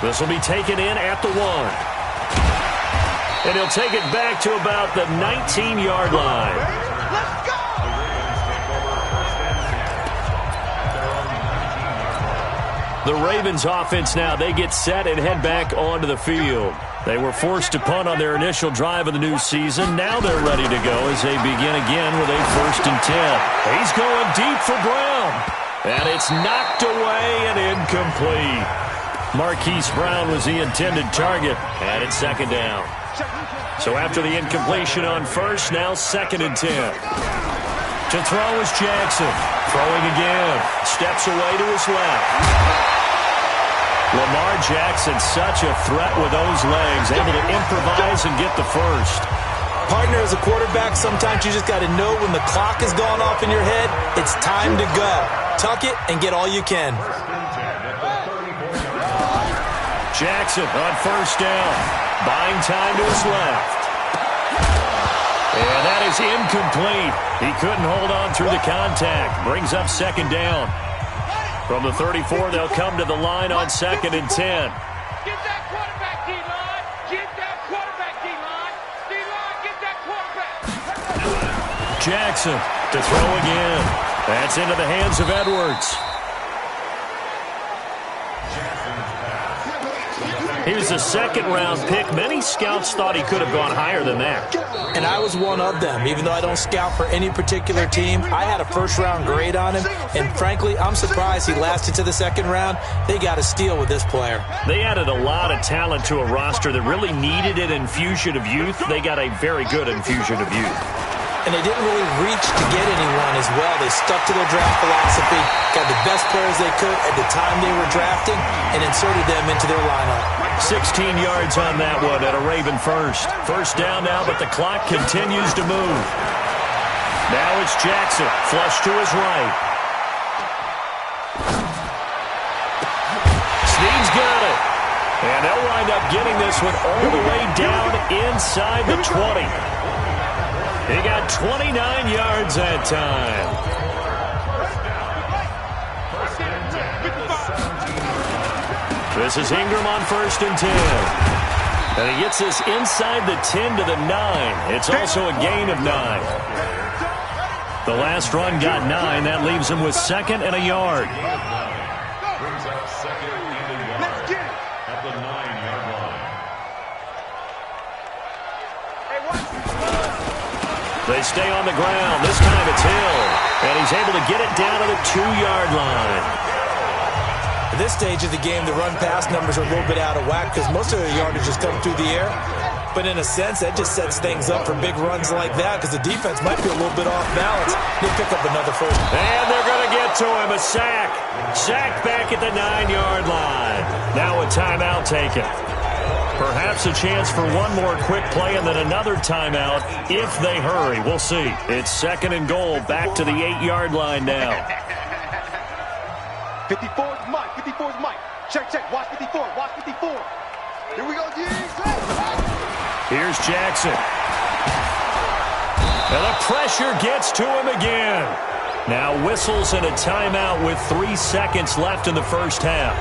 This will be taken in at the 1. And he'll take it back to about the 19-yard line. Let's go! The Ravens offense now, they get set and head back onto the field. They were forced to punt on their initial drive of the new season. Now they're ready to go as they begin again with a 1st and 10. He's going deep for Brown. And it's knocked away and incomplete. Marquise Brown was the intended target, and it's 2nd down. So after the incompletion on 1st, now 2nd and 10. To throw is Jackson. Throwing again. Steps away to his left. Lamar Jackson, such a threat with those legs, able to improvise and get the first. Partner, as a quarterback, sometimes you just got to know when the clock has gone off in your head, it's time to go. Tuck it and get all you can. Jackson on 1st down. Buying time to his left. And that is incomplete. He couldn't hold on through the contact. Brings up 2nd down. From the 34, they'll come to the line on 2nd and 10. Get that quarterback, D-line. Get that quarterback, D-line. D-line, get that quarterback. Jackson to throw again. That's into the hands of Edwards. He was a 2nd-round pick. Many scouts thought he could have gone higher than that. And I was one of them. Even though I don't scout for any particular team, I had a 1st-round grade on him. And frankly, I'm surprised he lasted to the 2nd round. They got a steal with this player. They added a lot of talent to a roster that really needed an infusion of youth. They got a very good infusion of youth. And they didn't really reach to get anyone as well. They stuck to their draft philosophy, got the best players they could at the time they were drafting, and inserted them into their lineup. 16 yards on that one at a Raven first. First down now, but the clock continues to move. Now it's Jackson, flush to his right. Snead's got it. And they'll wind up getting this one all the way down inside the 20. He got 29 yards that time. This is Ingram on 1st and 10. And he gets this inside the 10 to the 9. It's also a gain of 9. The last run got 9. That leaves him with 2nd and a yard. They stay on the ground. This time it's Hill. And he's able to get it down to the 2-yard line. At this stage of the game, the run-pass numbers are a little bit out of whack because most of the yardage has come through the air. But in a sense, that just sets things up for big runs like that because the defense might be a little bit off balance. They pick up another first. And they're going to get to him. A sack. Sack back at the 9-yard line. Now a timeout taken. Perhaps a chance for one more quick play and then another timeout if they hurry. We'll see. It's 2nd and goal. Back to the 8-yard line now. 54 is Mike. 54 is Mike. Check, check. Watch 54. Watch 54. Here we go, G. Here's Jackson. And the pressure gets to him again. Now whistles and a timeout with 3 seconds left in the first half.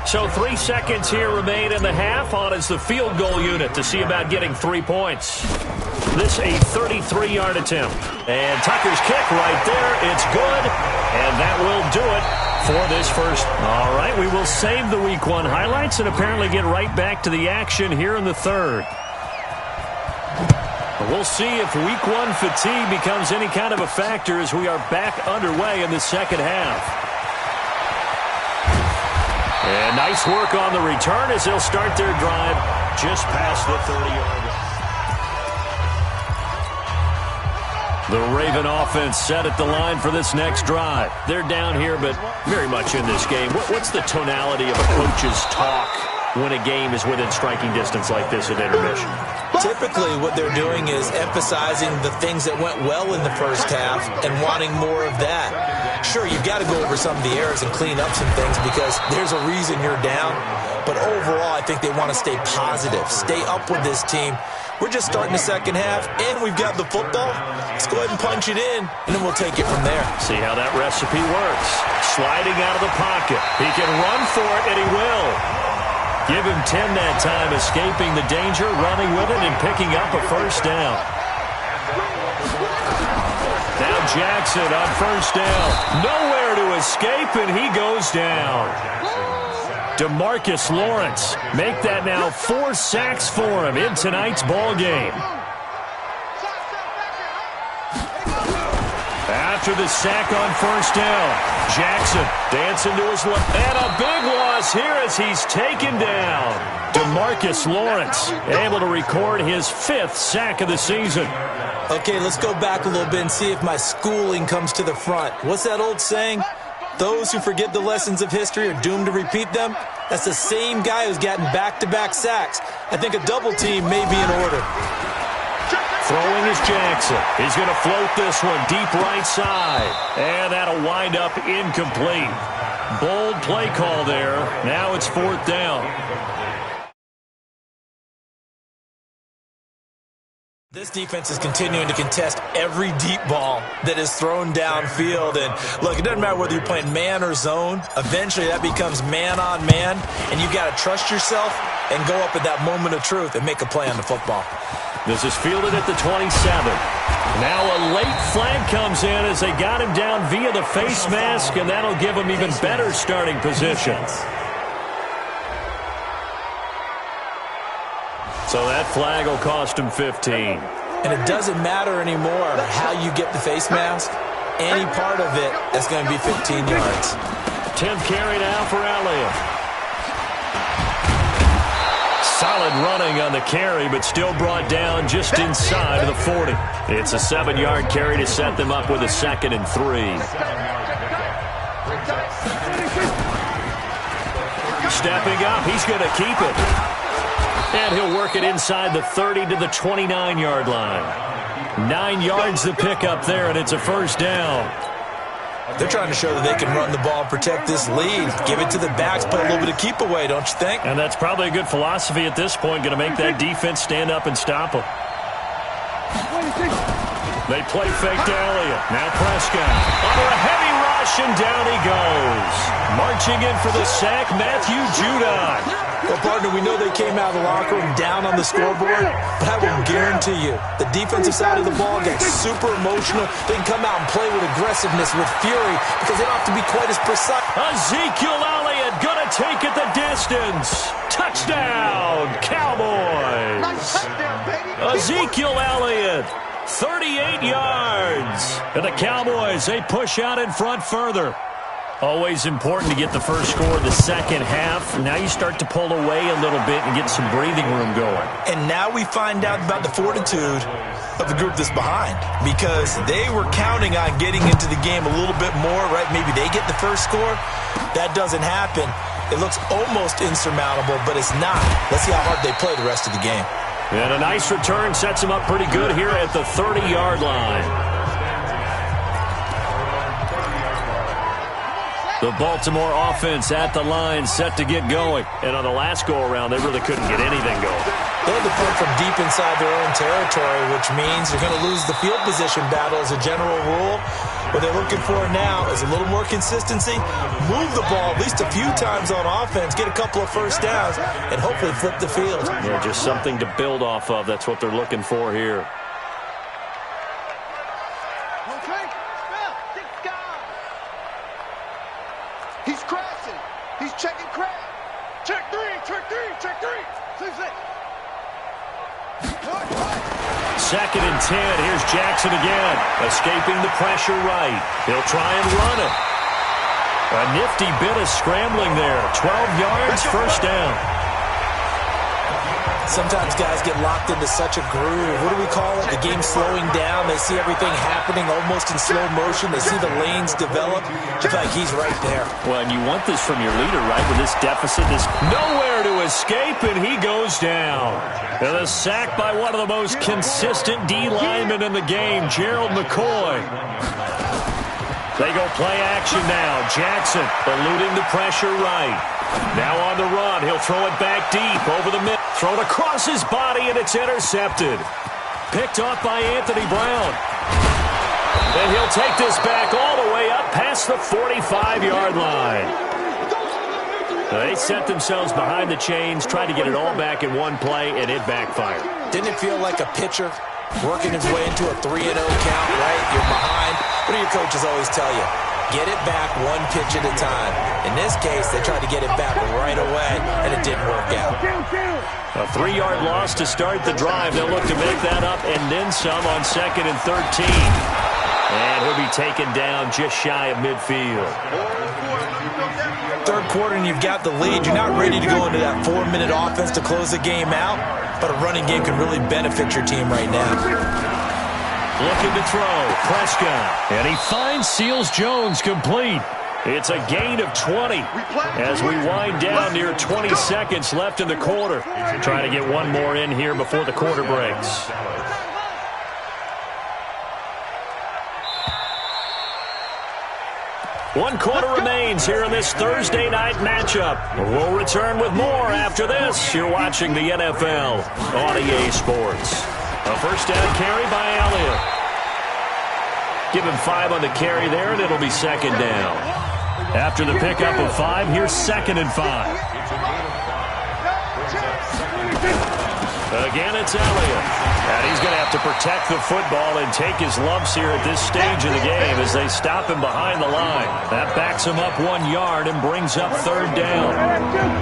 So 3 seconds here remain in the half. On is the field goal unit to see about getting 3 points. This a 33-yard attempt. And Tucker's kick right there. It's good. And that will do it for this first. All right, we will save the Week 1 highlights and apparently get right back to the action here in the third. We'll see if Week 1 fatigue becomes any kind of a factor as we are back underway in the second half. And nice work on the return as they'll start their drive just past the 30-yard line. The Raven offense set at the line for this next drive. They're down here, but very much in this game. What's the tonality of a coach's talk when a game is within striking distance like this at intermission? Typically, what they're doing is emphasizing the things that went well in the first half and wanting more of that. Sure, you've got to go over some of the errors and clean up some things because there's a reason you're down. But overall, I think they want to stay positive, stay up with this team. We're just starting the second half, and we've got the football. Let's go ahead and punch it in, and then we'll take it from there. See how that recipe works. Sliding out of the pocket. He can run for it, and he will. Give him 10 that time, escaping the danger, running with it, and picking up a first down. Now Jackson on first down. Nowhere to escape, and he goes down. DeMarcus Lawrence make that now 4 sacks for him in tonight's ball game. After the sack on first down, Jackson dancing to his left. And a big loss here as he's taken down. DeMarcus Lawrence able to record his 5th sack of the season. Okay, let's go back a little bit and see if my schooling comes to the front. What's that old saying? Those who forget the lessons of history are doomed to repeat them. That's the same guy who's gotten back-to-back sacks. I think a double team may be in order. Throwing is Jackson. He's going to float this one deep right side. And that'll wind up incomplete. Bold play call there. Now it's 4th down. This defense is continuing to contest every deep ball that is thrown downfield. And look, it doesn't matter whether you're playing man or zone. Eventually that becomes man on man. And you've got to trust yourself and go up at that moment of truth and make a play on the football. This is fielded at the 27. Now a late flag comes in as they got him down via the face mask, and that'll give him even better starting position. So that flag will cost him 15. And it doesn't matter anymore how you get the face mask. Any part of it is going to be 15 yards. 10th carry now for Elliott. Solid running on the carry, but still brought down just inside of the 40. It's a 7-yard carry to set them up with a 2nd and 3. Stepping up, he's going to keep it. And he'll work it inside the 30 to the 29-yard line. 9 yards to pick up there, and it's a first down. They're trying to show that they can run the ball and protect this lead. Give it to the backs, play a little bit of keep away, don't you think? And that's probably a good philosophy at this point, going to make that defense stand up and stop them. They play fake to Elliott. Now Prescott. Under a heavy rush, and down he goes. Marching in for the sack, Matthew Judon. Well, partner, we know they came out of the locker room down on the scoreboard, but I will guarantee you, the defensive side of the ball gets super emotional. They can come out and play with aggressiveness, with fury, because they don't have to be quite as precise. Ezekiel Elliott gonna take it the distance. Touchdown, Cowboys. Nice touchdown, baby. Ezekiel Elliott, 38 yards. And the Cowboys, they push out in front further. Always important to get the first score of the second half. Now you start to pull away a little bit and get some breathing room going. And now we find out about the fortitude of the group that's behind, because they were counting on getting into the game a little bit more, right? Maybe they get the first score. That doesn't happen. It looks almost insurmountable, but it's not. Let's see how hard they play the rest of the game. And a nice return sets them up pretty good here at the 30-yard line. The Baltimore offense at the line, set to get going. And on the last go-around, they really couldn't get anything going. They had to punt from deep inside their own territory, which means they're going to lose the field position battle as a general rule. What they're looking for now is a little more consistency, move the ball at least a few times on offense, get a couple of first downs, and hopefully flip the field. Yeah, just something to build off of. That's what they're looking for here. He's crashing. He's checking crash. Check three, check three, check three. 6-6. Second and 10. Here's Jackson again. Escaping the pressure right. He'll try and run it. A nifty bit of scrambling there. 12 yards, first down. Sometimes guys get locked into such a groove. What do we call it? The game slowing down. They see everything happening almost in slow motion. They see the lanes develop. I feel like he's right there. Well, and you want this from your leader, right? With this deficit, there's nowhere to escape, and he goes down. And a sack by one of the most consistent D linemen in the game, Gerald McCoy. They go play action now. Jackson eluding the pressure right. Now on the run. He'll throw it back deep over the middle. Thrown across his body, and it's intercepted. Picked off by Anthony Brown. And he'll take this back all the way up past the 45-yard line. They set themselves behind the chains, tried to get it all back in one play, and it backfired. Didn't it feel like a pitcher working his way into a 3-0 count, right? You're behind. What do your coaches always tell you? Get it back one pitch at a time. In this case, they tried to get it back right away, and it didn't work out. A 3-yard loss to start the drive. They'll look to make that up and then some on 2nd and 13. And he'll be taken down just shy of midfield. Third quarter, and you've got the lead. You're not ready to go into that 4-minute offense to close the game out, but a running game can really benefit your team right now. Looking to throw, Prescott, and he finds Seals Jones complete. It's a gain of 20 as we wind down near 20 seconds left in the quarter. Trying to get one more in here before the quarter breaks. One quarter remains here in this Thursday night matchup. We'll return with more after this. You're watching the NFL on EA Sports. A first down carry by Elliott. Give him 5 on the carry there, and it'll be second down. After the pickup of 5, here's 2nd and 5. Again, it's Elliott. And he's going to have to protect the football and take his lumps here at this stage of the game as they stop him behind the line. That backs him up 1 yard and brings up third down.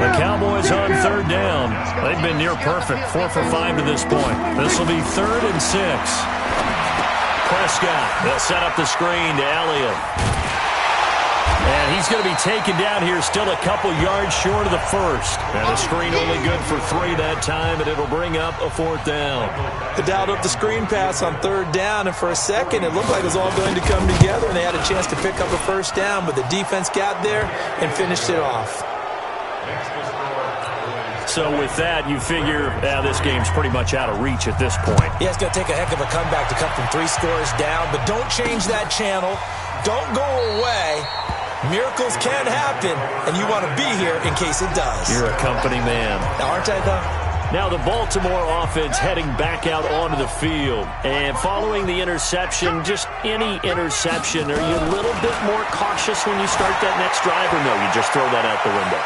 The Cowboys on third down. They've been near perfect, 4 for 5 to this point. This will be 3rd and 6. Prescott, they'll set up the screen to Elliott. And he's going to be taken down here still a couple yards short of the first. And the screen only good for 3 that time, and it'll bring up a 4th down. They dialed up the screen pass on 3rd down, and for a second it looked like it was all going to come together, and they had a chance to pick up a first down, but the defense got there and finished it off. So with that, you figure this game's pretty much out of reach at this point. Yeah, it's going to take a heck of a comeback to come from 3 scores down, but don't change that channel. Don't go away. Miracles can happen, and you want to be here in case it does. You're a company man. Aren't I, though? Now the Baltimore offense heading back out onto the field. And following the interception, just any interception, are you a little bit more cautious when you start that next drive, or no, you just throw that out the window?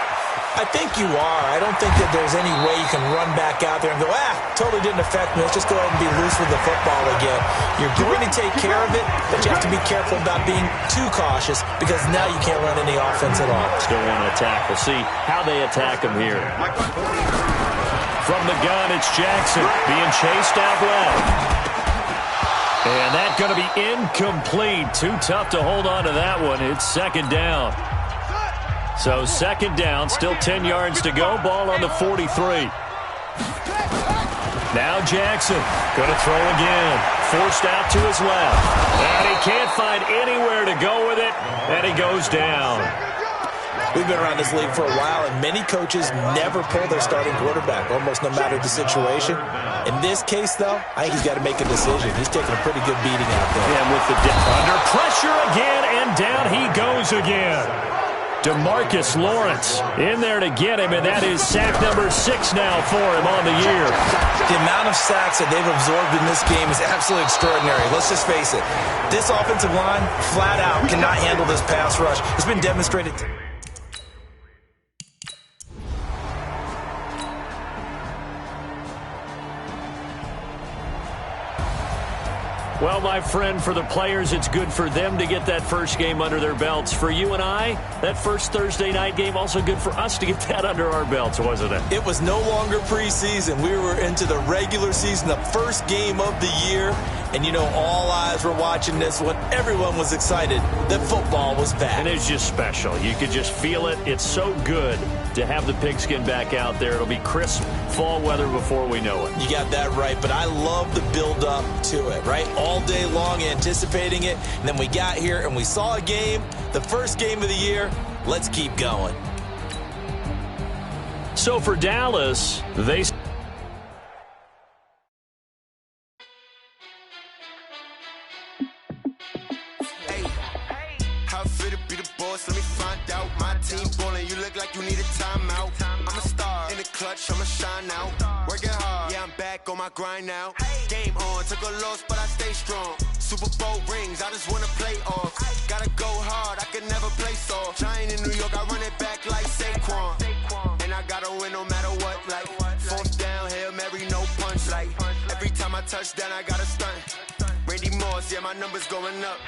I think you are. I don't think that there's any way you can run back out there and go, totally didn't affect me. Let's just go ahead and be loose with the football again. You're going to take care of it, but you have to be careful about being too cautious because now you can't run any offense at all. Still want to attack. We'll see how they attack him here. From the gun, it's Jackson being chased out left. And that's going to be incomplete. Too tough to hold on to that one. It's second down. So second down, still 10 yards to go. Ball on the 43. Now Jackson going to throw again. Forced out to his left. And he can't find anywhere to go with it. And he goes down. We've been around this league for a while, and many coaches never pull their starting quarterback, almost no matter the situation. In this case, though, I think he's got to make a decision. He's taking a pretty good beating out there. And with the under pressure again, and down he goes again. DeMarcus Lawrence in there to get him, and that is sack number 6 now for him on the year. The amount of sacks that they've absorbed in this game is absolutely extraordinary. Let's just face it. This offensive line, flat out, cannot handle this pass rush. It's been demonstrated. Well, my friend, for the players, it's good for them to get that first game under their belts. For you and I, that first Thursday night game, also good for us to get that under our belts, wasn't it? It was no longer preseason. We were into the regular season, the first game of the year. And, you know, all eyes were watching this one. Everyone was excited that football was back. And it's just special. You could just feel it. It's so good to have the pigskin back out there. It'll be crisp fall weather before we know it. You got that right, but I love the build-up to it, right? All day long anticipating it, and then we got here and we saw a game, the first game of the year. Let's keep going. So for Dallas, they... Let me find out my team ballin'. You look like you need a timeout. I'm a star in the clutch, I'ma shine out. Working hard, yeah, I'm back on my grind now. Game on, took a loss, but I stay strong. Super Bowl rings, I just wanna play off. Gotta go hard, I can never play soft. Giant in New York, I run it back like Saquon. And I gotta win no matter what, like fourth down, Hail Mary, no punch. Like every time I touch down, I gotta stunt. Randy Moss, yeah, my numbers going up.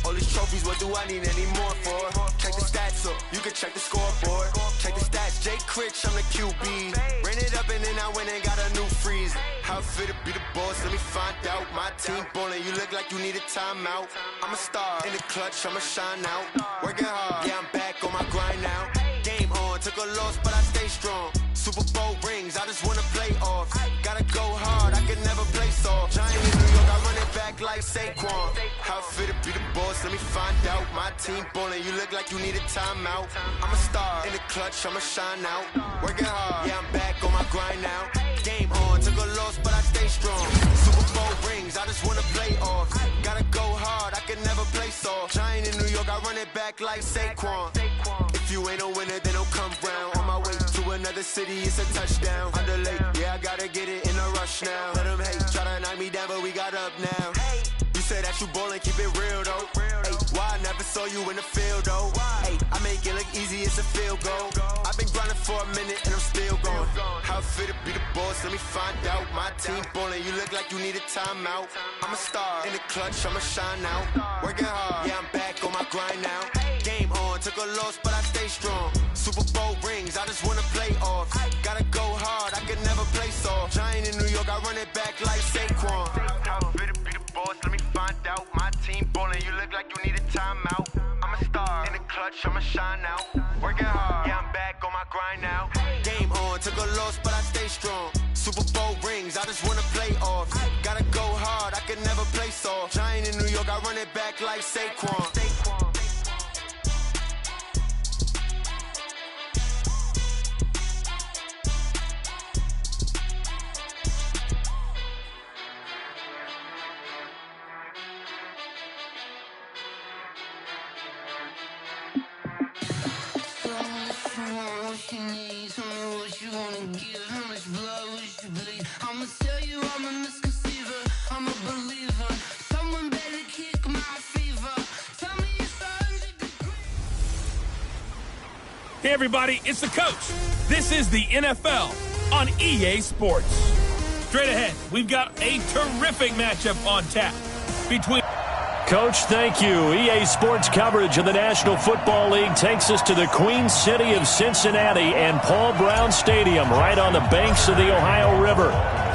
All these trophies, what do I need any more for? Check the stats up, you can check the scoreboard. Check the stats, Jay Critch, I'm the QB. Ran it up and then I went and got a new freeze. How fit to be the boss, let me find out. My team ballin', you look like you need a timeout. I'm a star in the clutch, I'ma shine out. Working hard, yeah, I'm back on my grind now. Game on, took a loss, but I stay strong. Super Bowl rings, I just wanna play off. Gotta go hard, I can never play soft. Giant in New York, I run it back like Saquon. How fit to be the boss, let me find out. My team ballin', you look like you need a timeout. I'm a star in the clutch, I'ma shine out. Working hard, yeah, I'm back on my grind now. Game on, took a loss, but I stay strong. Super Bowl rings, I just wanna play off. Gotta go hard, I can never play soft. Giant in New York, I run it back like Saquon. If you ain't a winner, then don't come round. On my way to another city, it's a touchdown. Underlay, yeah, I gotta get it in a rush now. Let them hate, try to knock me down, but we got up now. You say that you ballin', keep it real though. Hey, why I never saw you in the field though? Hey, I make it look easy, it's a field goal. I've been grinding for a minute and I'm still going. How fit to be the boss, let me find out. My team ballin', you look like you need a timeout. I'm a star in the clutch, I'ma shine out. Working hard, yeah, I'm back on my grind now. Game on, took a loss, but I stay strong. Super Bowl rings, I just wanna play off. Gotta go hard, I can never play soft. Giant in New York, I run it back like Saquon. How fit to be the boss, let me find out. My team ballin', you look like you need a timeout. I'm a star in the clutch, I'ma shine out. Working hard, yeah, I'm back on my grind now. Game on, took a loss, but I stay strong. Super Bowl rings, I just wanna play off. Gotta go hard, I can never play soft. Giant in New York, I run it back like Saquon. what you need. Tell me what you wanna give. How much blood would you bleed? I'ma tell you I'm a misconceiver. I'm a believer. Someone better kick my fever. Tell me it's 100 degrees. Hey, everybody, it's the coach. This is the NFL on EA Sports. Straight ahead, we've got a terrific matchup on tap between... Coach, thank you. EA Sports coverage of the National Football League takes us to the Queen City of Cincinnati and Paul Brown Stadium right on the banks of the Ohio River.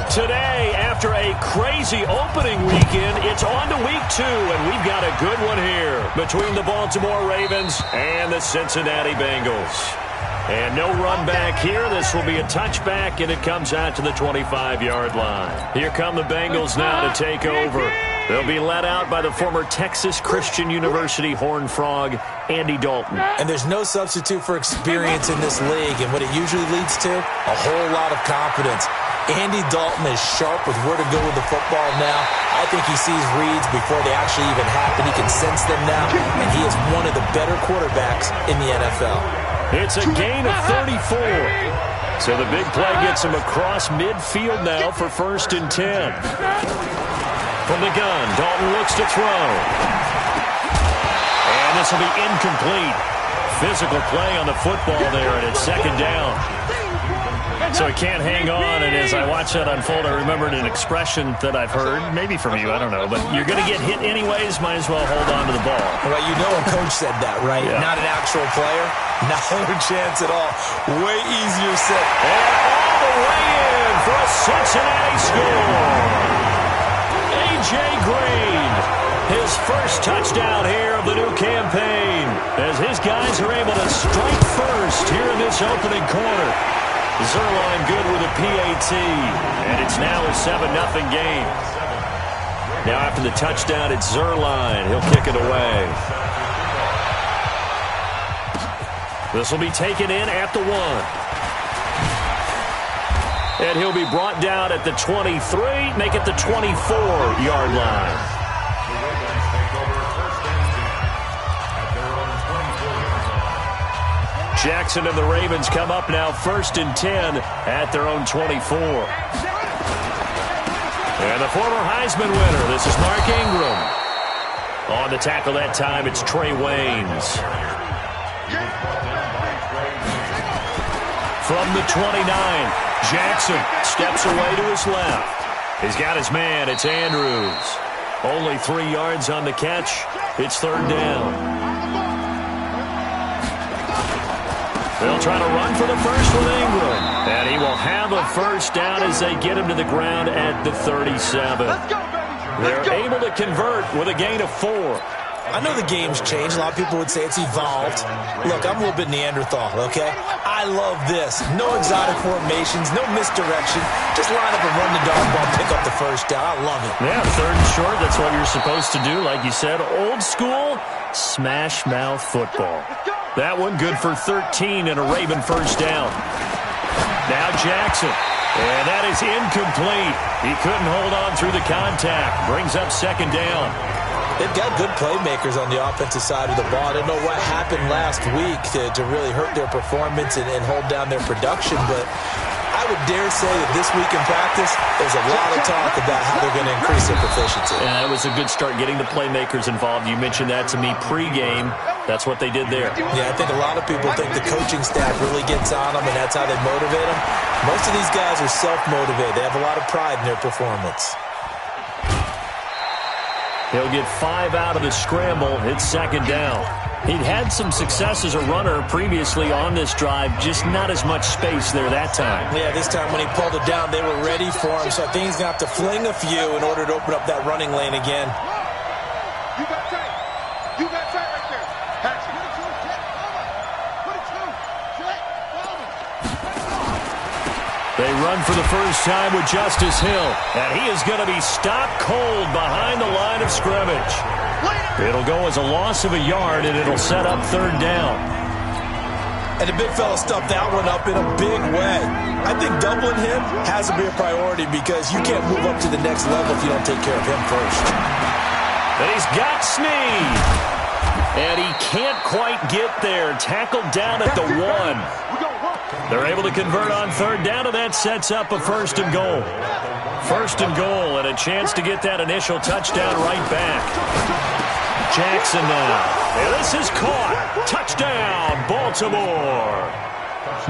Today, after a crazy opening weekend, it's on to week 2, and we've got a good one here between the Baltimore Ravens and the Cincinnati Bengals. And no run back here. This will be a touchback, and it comes out to the 25-yard line. Here come the Bengals now to take over. They'll be led out by the former Texas Christian University Horned Frog, Andy Dalton. And there's no substitute for experience in this league, and what it usually leads to, a whole lot of confidence. Andy Dalton is sharp with where to go with the football now. I think he sees reads before they actually even happen. He can sense them now, and he is one of the better quarterbacks in the NFL. It's a gain of 34. So the big play gets him across midfield now for 1st and 10. From the gun, Dalton looks to throw. And this will be incomplete. Physical play on the football there, and it's 2nd down. So he can't hang on, and as I watch that unfold, I remembered an expression that I've heard, maybe from you, I don't know, but you're going to get hit anyways, might as well hold on to the ball. Well, you know a coach said that, right? Yeah. Not an actual player. Not a chance at all. Way easier said. And all the way in for a Cincinnati score. A.J. Green, his first touchdown here of the new campaign, as his guys are able to strike first here in this opening quarter. Zuerlein good with a PAT, and it's now a 7-0 game. Now after the touchdown, it's Zuerlein. He'll kick it away. This will be taken in at the 1. And he'll be brought down at the 23, make it the 24-yard line. Jackson and the Ravens come up now 1st and 10 at their own 24. And the former Heisman winner, this is Mark Ingram. On the tackle that time, it's Trey Waynes. From the 29, Jackson steps away to his left. He's got his man. It's Andrews. Only 3 yards on the catch. It's 3rd down. They'll try to run for the first with Ingram. And he will have a 1st down as they get him to the ground at the 37. They're able to convert with a gain of 4. I know the game's changed. A lot of people would say it's evolved. Look, I'm a little bit Neanderthal, okay? I love this. No exotic formations, no misdirection. Just line up and run the dog ball, pick up the 1st down. I love it. Yeah, 3rd and short. That's what you're supposed to do. Like you said, old school smash mouth football. That one good for 13 and a Raven 1st down. Now Jackson. And that is incomplete. He couldn't hold on through the contact. Brings up 2nd down. They've got good playmakers on the offensive side of the ball. I don't know what happened last week to really hurt their performance and hold down their production, but I would dare say that this week in practice, there's a lot of talk about how they're going to increase their proficiency. Yeah, it was a good start getting the playmakers involved. You mentioned that to me pregame. That's what they did there. Yeah, I think a lot of people think the coaching staff really gets on them, and that's how they motivate them. Most of these guys are self-motivated. They have a lot of pride in their performance. He'll get 5 out of the scramble. It's 2nd down. He'd had some success as a runner previously on this drive, just not as much space there that time. Yeah, this time when he pulled it down, they were ready for him, so I think he's going to have to fling a few in order to open up that running lane again. You got tight. You got tight right there. Action. They run for the first time with Justice Hill, and he is going to be stopped cold behind the line of scrimmage. It'll go as a loss of a yard, and it'll set up 3rd down. And the big fella stuffed that one up in a big way. I think doubling him has to be a priority because you can't move up to the next level if you don't take care of him first. And he's got Snead. And he can't quite get there. Tackled down at the 1. They're able to convert on third down, and that sets up a first and goal. First and goal, and a chance to get that initial touchdown right back. Jackson now. And this is caught. Touchdown, Baltimore.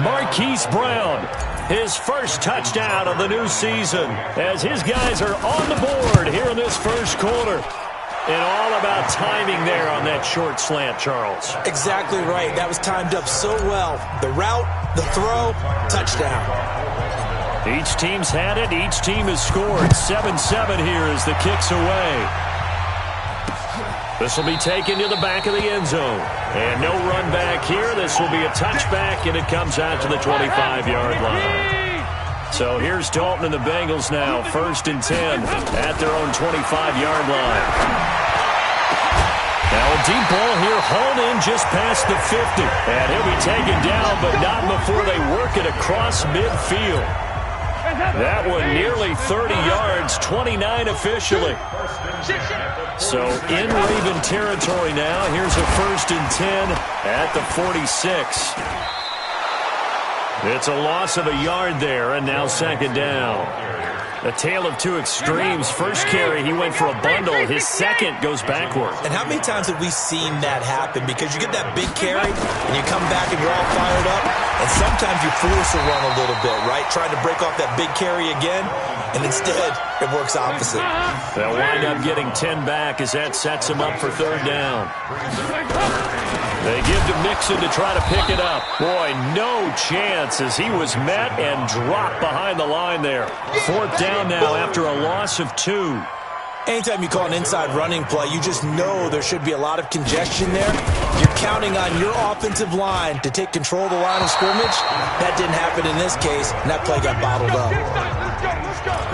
Marquise Brown, his first touchdown of the new season, as his guys are on the board here in this first quarter. And all about timing there on that short slant, Charles. Exactly right. That was timed up so well. The route, the throw, touchdown. Each team's had it. Each team has scored. 7-7 here as the kick's away. This will be taken to the back of the end zone. And no run back here. This will be a touchback, and it comes out to the 25-yard line. So here's Dalton and the Bengals now, 1st and 10 at their own 25-yard line. Now a deep ball here, hauled in just past the 50. And he'll be taken down, but not before they work it across midfield. That one nearly 30 yards, 29 officially. So in Raven territory now, here's a 1st and 10 at the 46. It's a loss of a yard there, and now 2nd down. A tale of two extremes. First carry, he went for a bundle. His second goes backward. And how many times have we seen that happen? Because you get that big carry, and you come back and you're all fired up, and sometimes you force a run a little bit, right? Trying to break off that big carry again, and instead it works opposite. They'll wind up getting 10 back as that sets him up for 3rd down. They give to Mixon to try to pick it up. Boy, no chance as he was met and dropped behind the line there. 4th down now after a loss of 2. Anytime you call an inside running play, you just know there should be a lot of congestion there. You're counting on your offensive line to take control of the line of scrimmage. That didn't happen in this case, and that play got bottled up.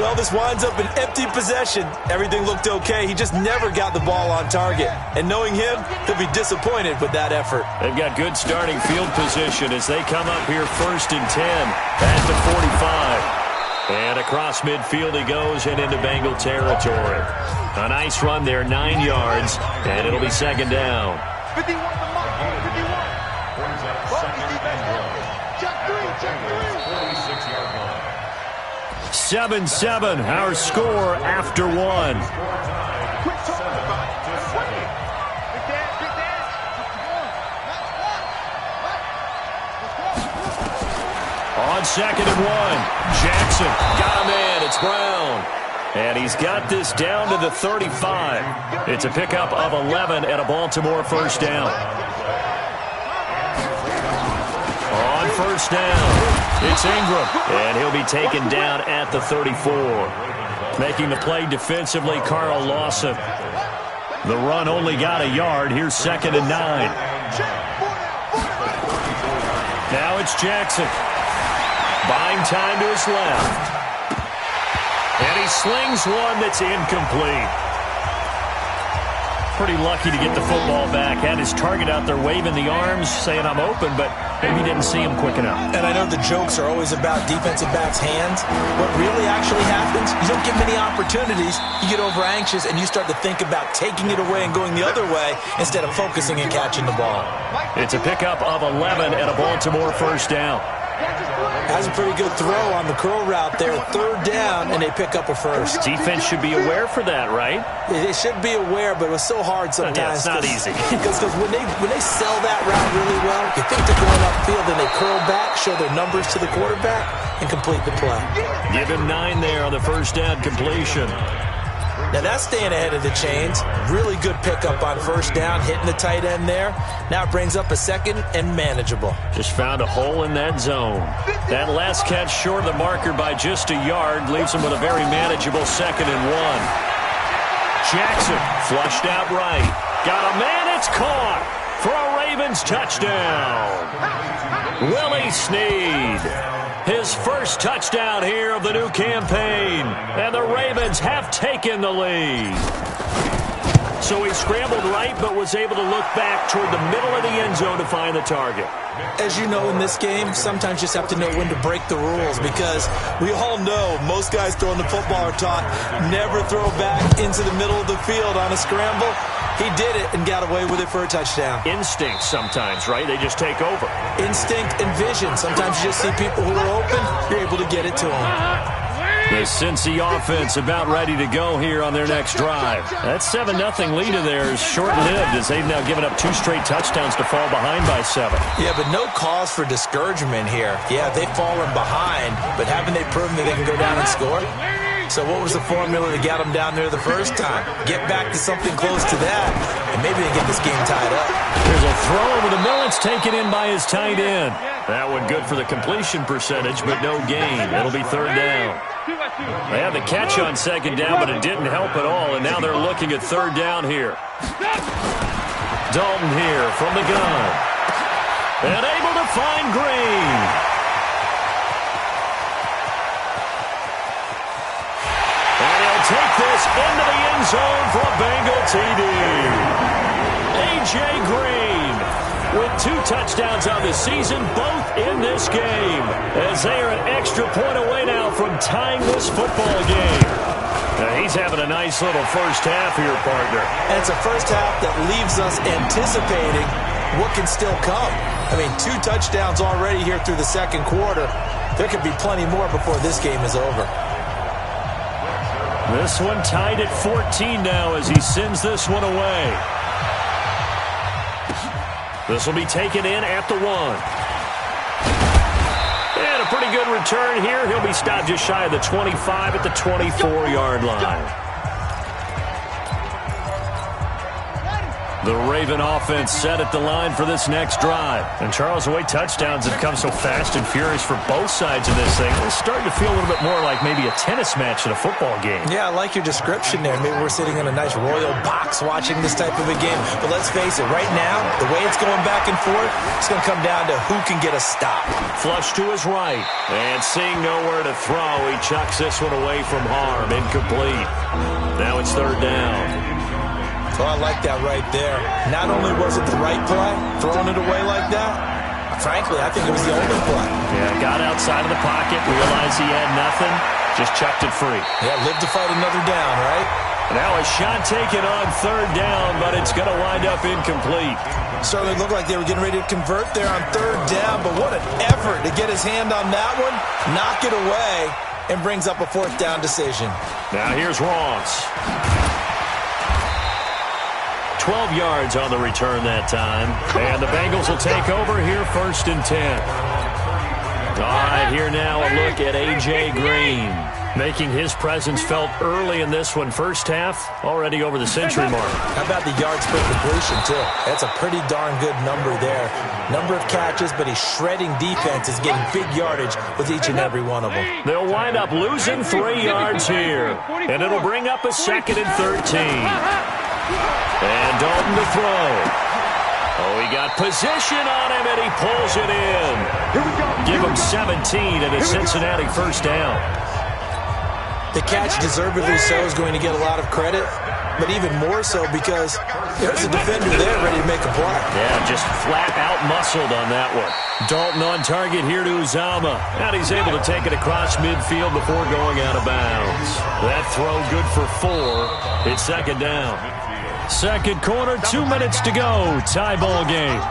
Well, this winds up an empty possession. Everything looked okay. He just never got the ball on target. And knowing him, he'll be disappointed with that effort. They've got good starting field position as they come up here 1st and 10 at the 45. And across midfield he goes and into Bengal territory. A nice run there, 9 yards, and it'll be 2nd down. 51 to Mike, 51. Check 3. 7-7, our score after 1. On 2nd and 1, Jackson got a man. It's Brown. And he's got this down to the 35. It's a pickup of 11 and a Baltimore 1st down. On 1st down, it's Ingram. And he'll be taken down at the 34. Making the play defensively, Carl Lawson. The run only got a yard. Here's 2nd and 9. Now it's Jackson. Buying time to his left. And he slings one that's incomplete. Pretty lucky to get the football back. Had his target out there waving the arms, saying I'm open, but maybe didn't see him quick enough. And I know the jokes are always about defensive backs' hands. What really actually happens, you don't get many opportunities. You get over anxious, and you start to think about taking it away and going the other way instead of focusing and catching the ball. It's a pickup of 11 and a Baltimore 1st down. Has a pretty good throw on the curl route there. 3rd down, and they pick up a first. Defense should be aware for that, right? They should be aware, but it was so hard sometimes. Yeah, it's not easy. Because when they sell that route really well, you think they're going upfield, and they curl back, show their numbers to the quarterback, and complete the play. Give him 9 there on the 1st down completion. Now that's staying ahead of the chains. Really good pickup on 1st down, hitting the tight end there. Now it brings up a 2nd and manageable. Just found a hole in that zone. That last catch short of the marker by just a yard leaves him with a very manageable 2nd and 1. Jackson flushed out right. Got a man, it's caught for a Ravens touchdown. Willie Snead. His first touchdown here of the new campaign. And the Ravens have taken the lead. So he scrambled right, but was able to look back toward the middle of the end zone to find the target. As you know in this game, sometimes you just have to know when to break the rules because we all know most guys throwing the football are taught never throw back into the middle of the field on a scramble. He did it and got away with it for a touchdown. Instinct sometimes, right? They just take over. Instinct and vision. Sometimes you just see people who are open, you're able to get it to them. The Cincy offense about ready to go here on their next drive. That 7-0 lead of theirs short-lived as they've now given up 2 straight touchdowns to fall behind by 7. Yeah, but no cause for discouragement here. Yeah, they've fallen behind, but haven't they proven that they can go down and score? So what was the formula that got them down there the first time? Get back to something close to that, and maybe they get this game tied up. There's a throw over the middle. It's taken in by his tight end. That one good for the completion percentage, but no gain. It'll be 3rd down. They had the catch on 2nd down, but it didn't help at all, and now they're looking at 3rd down here. Dalton here from the gun. And able to find Green. And he'll take this into the end zone for a Bengal TD. A.J. Green with 2 touchdowns on the season, both in this game, as they are an extra point away now from tying this football game. Now he's having a nice little first half here, partner. And it's a first half that leaves us anticipating what can still come. I mean, 2 touchdowns already here through the 2nd quarter. There could be plenty more before this game is over. This one tied at 14 now as he sends this one away. This will be taken in at the 1. And a pretty good return here. He'll be stopped just shy of the 25 at the 24-yard line. The Raven offense set at the line for this next drive. And Charles, the way touchdowns have come so fast and furious for both sides of this thing, it's starting to feel a little bit more like maybe a tennis match in a football game. Yeah, I like your description there. Maybe we're sitting in a nice royal box watching this type of a game. But let's face it, right now, the way it's going back and forth, it's going to come down to who can get a stop. Flush to his right. And seeing nowhere to throw, he chucks this one away from harm. Incomplete. Now it's 3rd down. Well, I like that right there. Not only was it the right play, throwing it away like that, frankly, I think it was the only play. Yeah, got outside of the pocket, realized he had nothing, just chucked it free. Yeah, live to fight another down, right? Now a shot taken on 3rd down, but it's going to wind up incomplete. Certainly looked like they were getting ready to convert there on 3rd down, but what an effort to get his hand on that one, knock it away, and brings up a 4th down decision. Now here's Ross. 12 yards on the return that time. And the Bengals will take over here 1st and 10. All right, here now a look at A.J. Green, making his presence felt early in this one. First half, already over the century mark. How about the yards per completion, too? That's a pretty darn good number there. Number of catches, but he's shredding defenses, getting big yardage with each and every one of them. They'll wind up losing 3 yards here, and it'll bring up a 2nd and 13. And Dalton to throw. Oh, he got position on him, and he pulls it in. Give him 17 and a Cincinnati 1st down. The catch, deservedly so, is going to get a lot of credit, but even more so because there's a defender there ready to make a play. Yeah, just flat out muscled on that one. Dalton on target here to Uzama. And he's able to take it across midfield before going out of bounds. That throw good for 4. It's 2nd down. 2nd quarter, 2 minutes to go. Tie ball game.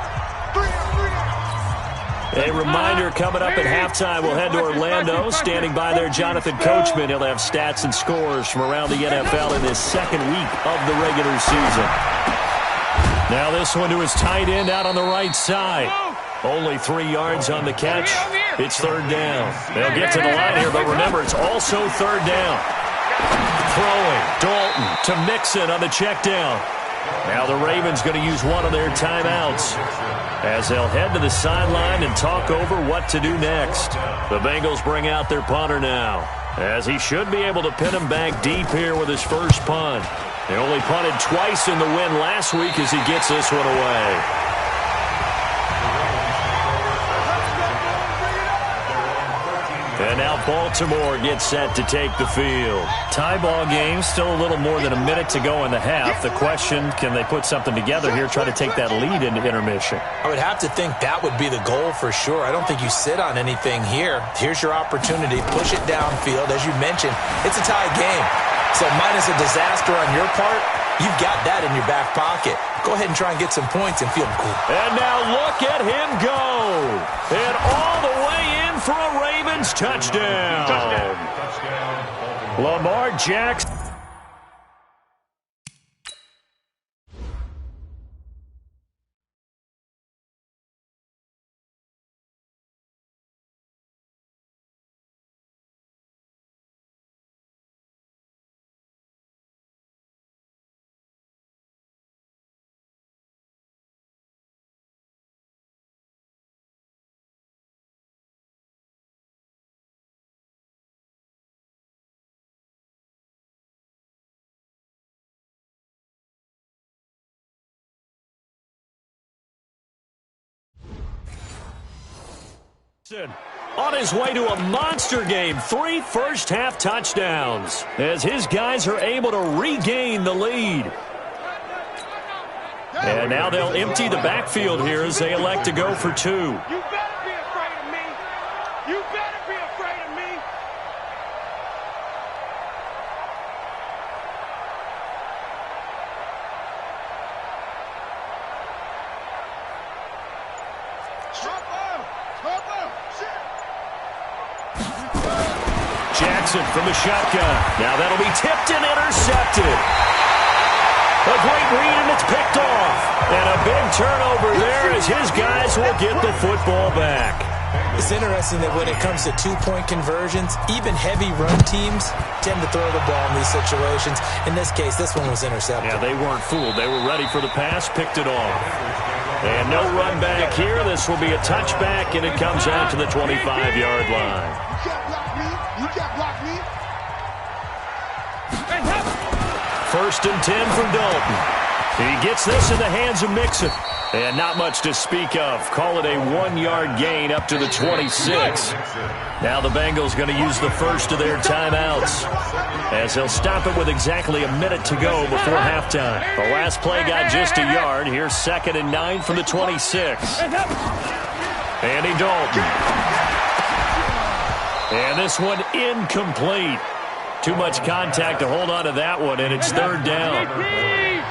A reminder coming up at halftime, we'll head to Orlando. Standing by there, Jonathan Coachman. He'll have stats and scores from around the NFL in his 2nd week of the regular season. Now this one to his tight end out on the right side. Only 3 yards on the catch. It's 3rd down. They'll get to the line here, but remember, it's also 3rd down. Throwing, Dalton to Mixon on the check down. Now the Ravens going to use one of their timeouts as they'll head to the sideline and talk over what to do next. The Bengals bring out their punter now, as he should be able to pin him back deep here with his first punt. He only punted twice in the win last week as he gets this one away. And now Baltimore gets set to take the field. Tie ball game, still a little more than a minute to go in the half. The question, can they put something together here, try to take that lead into intermission? I would have to think that would be the goal for sure. I don't think you sit on anything here. Here's your opportunity. Push it downfield. As you mentioned, it's a tie game. So minus a disaster on your part, you've got that in your back pocket. Go ahead and try and get some points and feel good. And now look at him go. And all the way in for a Ravens touchdown. Lamar Jackson. On his way to a monster game, 3 first-half touchdowns, as his guys are able to regain the lead. And now they'll empty the backfield here as they elect to go for 2. You better be afraid of me. You better be afraid of me. Jackson from the shotgun. Now that'll be tipped and intercepted. A great read, and it's picked off. And a big turnover there as his guys will get the football back. It's interesting that when it comes to two-point conversions, even heavy run teams tend to throw the ball in these situations. In this case, this one was intercepted. Yeah, they weren't fooled. They were ready for the pass, picked it off. And no run back here. This will be a touchback, and it comes out to the 25-yard line. You can't block me. First and 10 from Dalton. He gets this in the hands of Mixon. And not much to speak of. Call it a 1-yard gain up to the 26. Now the Bengals going to use the first of their timeouts, as they'll stop it with exactly a minute to go before halftime. The last play got just a yard. Here's 2nd and 9 from the 26. Andy Dalton. And this one incomplete. Too much contact to hold on to that one, and it's 3rd down.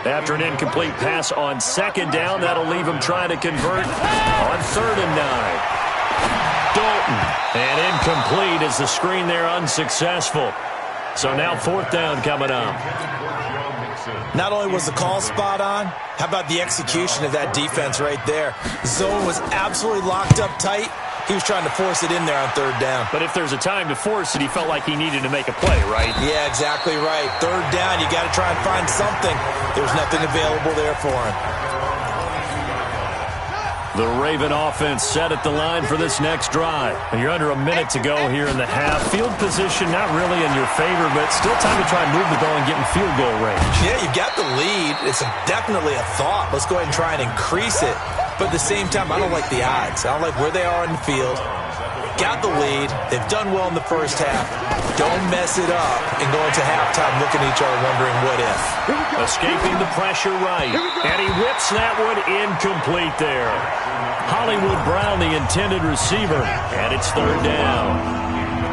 After an incomplete pass on 2nd down, that'll leave him trying to convert on 3rd and 9. Dalton, and incomplete as the screen there unsuccessful. So now 4th down coming up. Not only was the call spot on, how about the execution of that defense right there? Zone was absolutely locked up tight. He was trying to force it in there on 3rd down. But if there's a time to force it, he felt like he needed to make a play, right? Yeah, exactly right. 3rd down, you got to try and find something. There's nothing available there for him. The Raven offense set at the line for this next drive. And you're under a minute to go here in the half. Field position not really in your favor, but still time to try and move the ball and get in field goal range. Yeah, you've got the lead. It's definitely a thought. Let's go ahead and try and increase it. But at the same time, I don't like the odds. I don't like where they are in the field. Got the lead. They've done well in the first half. Don't mess it up and go into halftime looking at each other wondering what if. Escaping the pressure right. And he whips that one incomplete there. Hollywood Brown, the intended receiver. And it's 3rd down.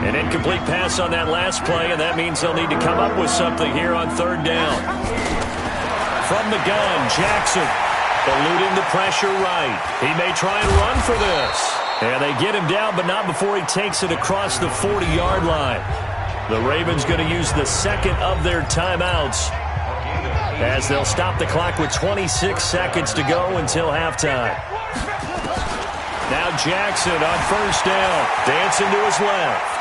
An incomplete pass on that last play, and that means they'll need to come up with something here on 3rd down. From the gun, Jackson. Eluding the pressure right. He may try and run for this. And they get him down, but not before he takes it across the 40-yard line. The Ravens going to use the 2nd of their timeouts, as they'll stop the clock with 26 seconds to go until halftime. Now Jackson on 1st down, dancing to his left.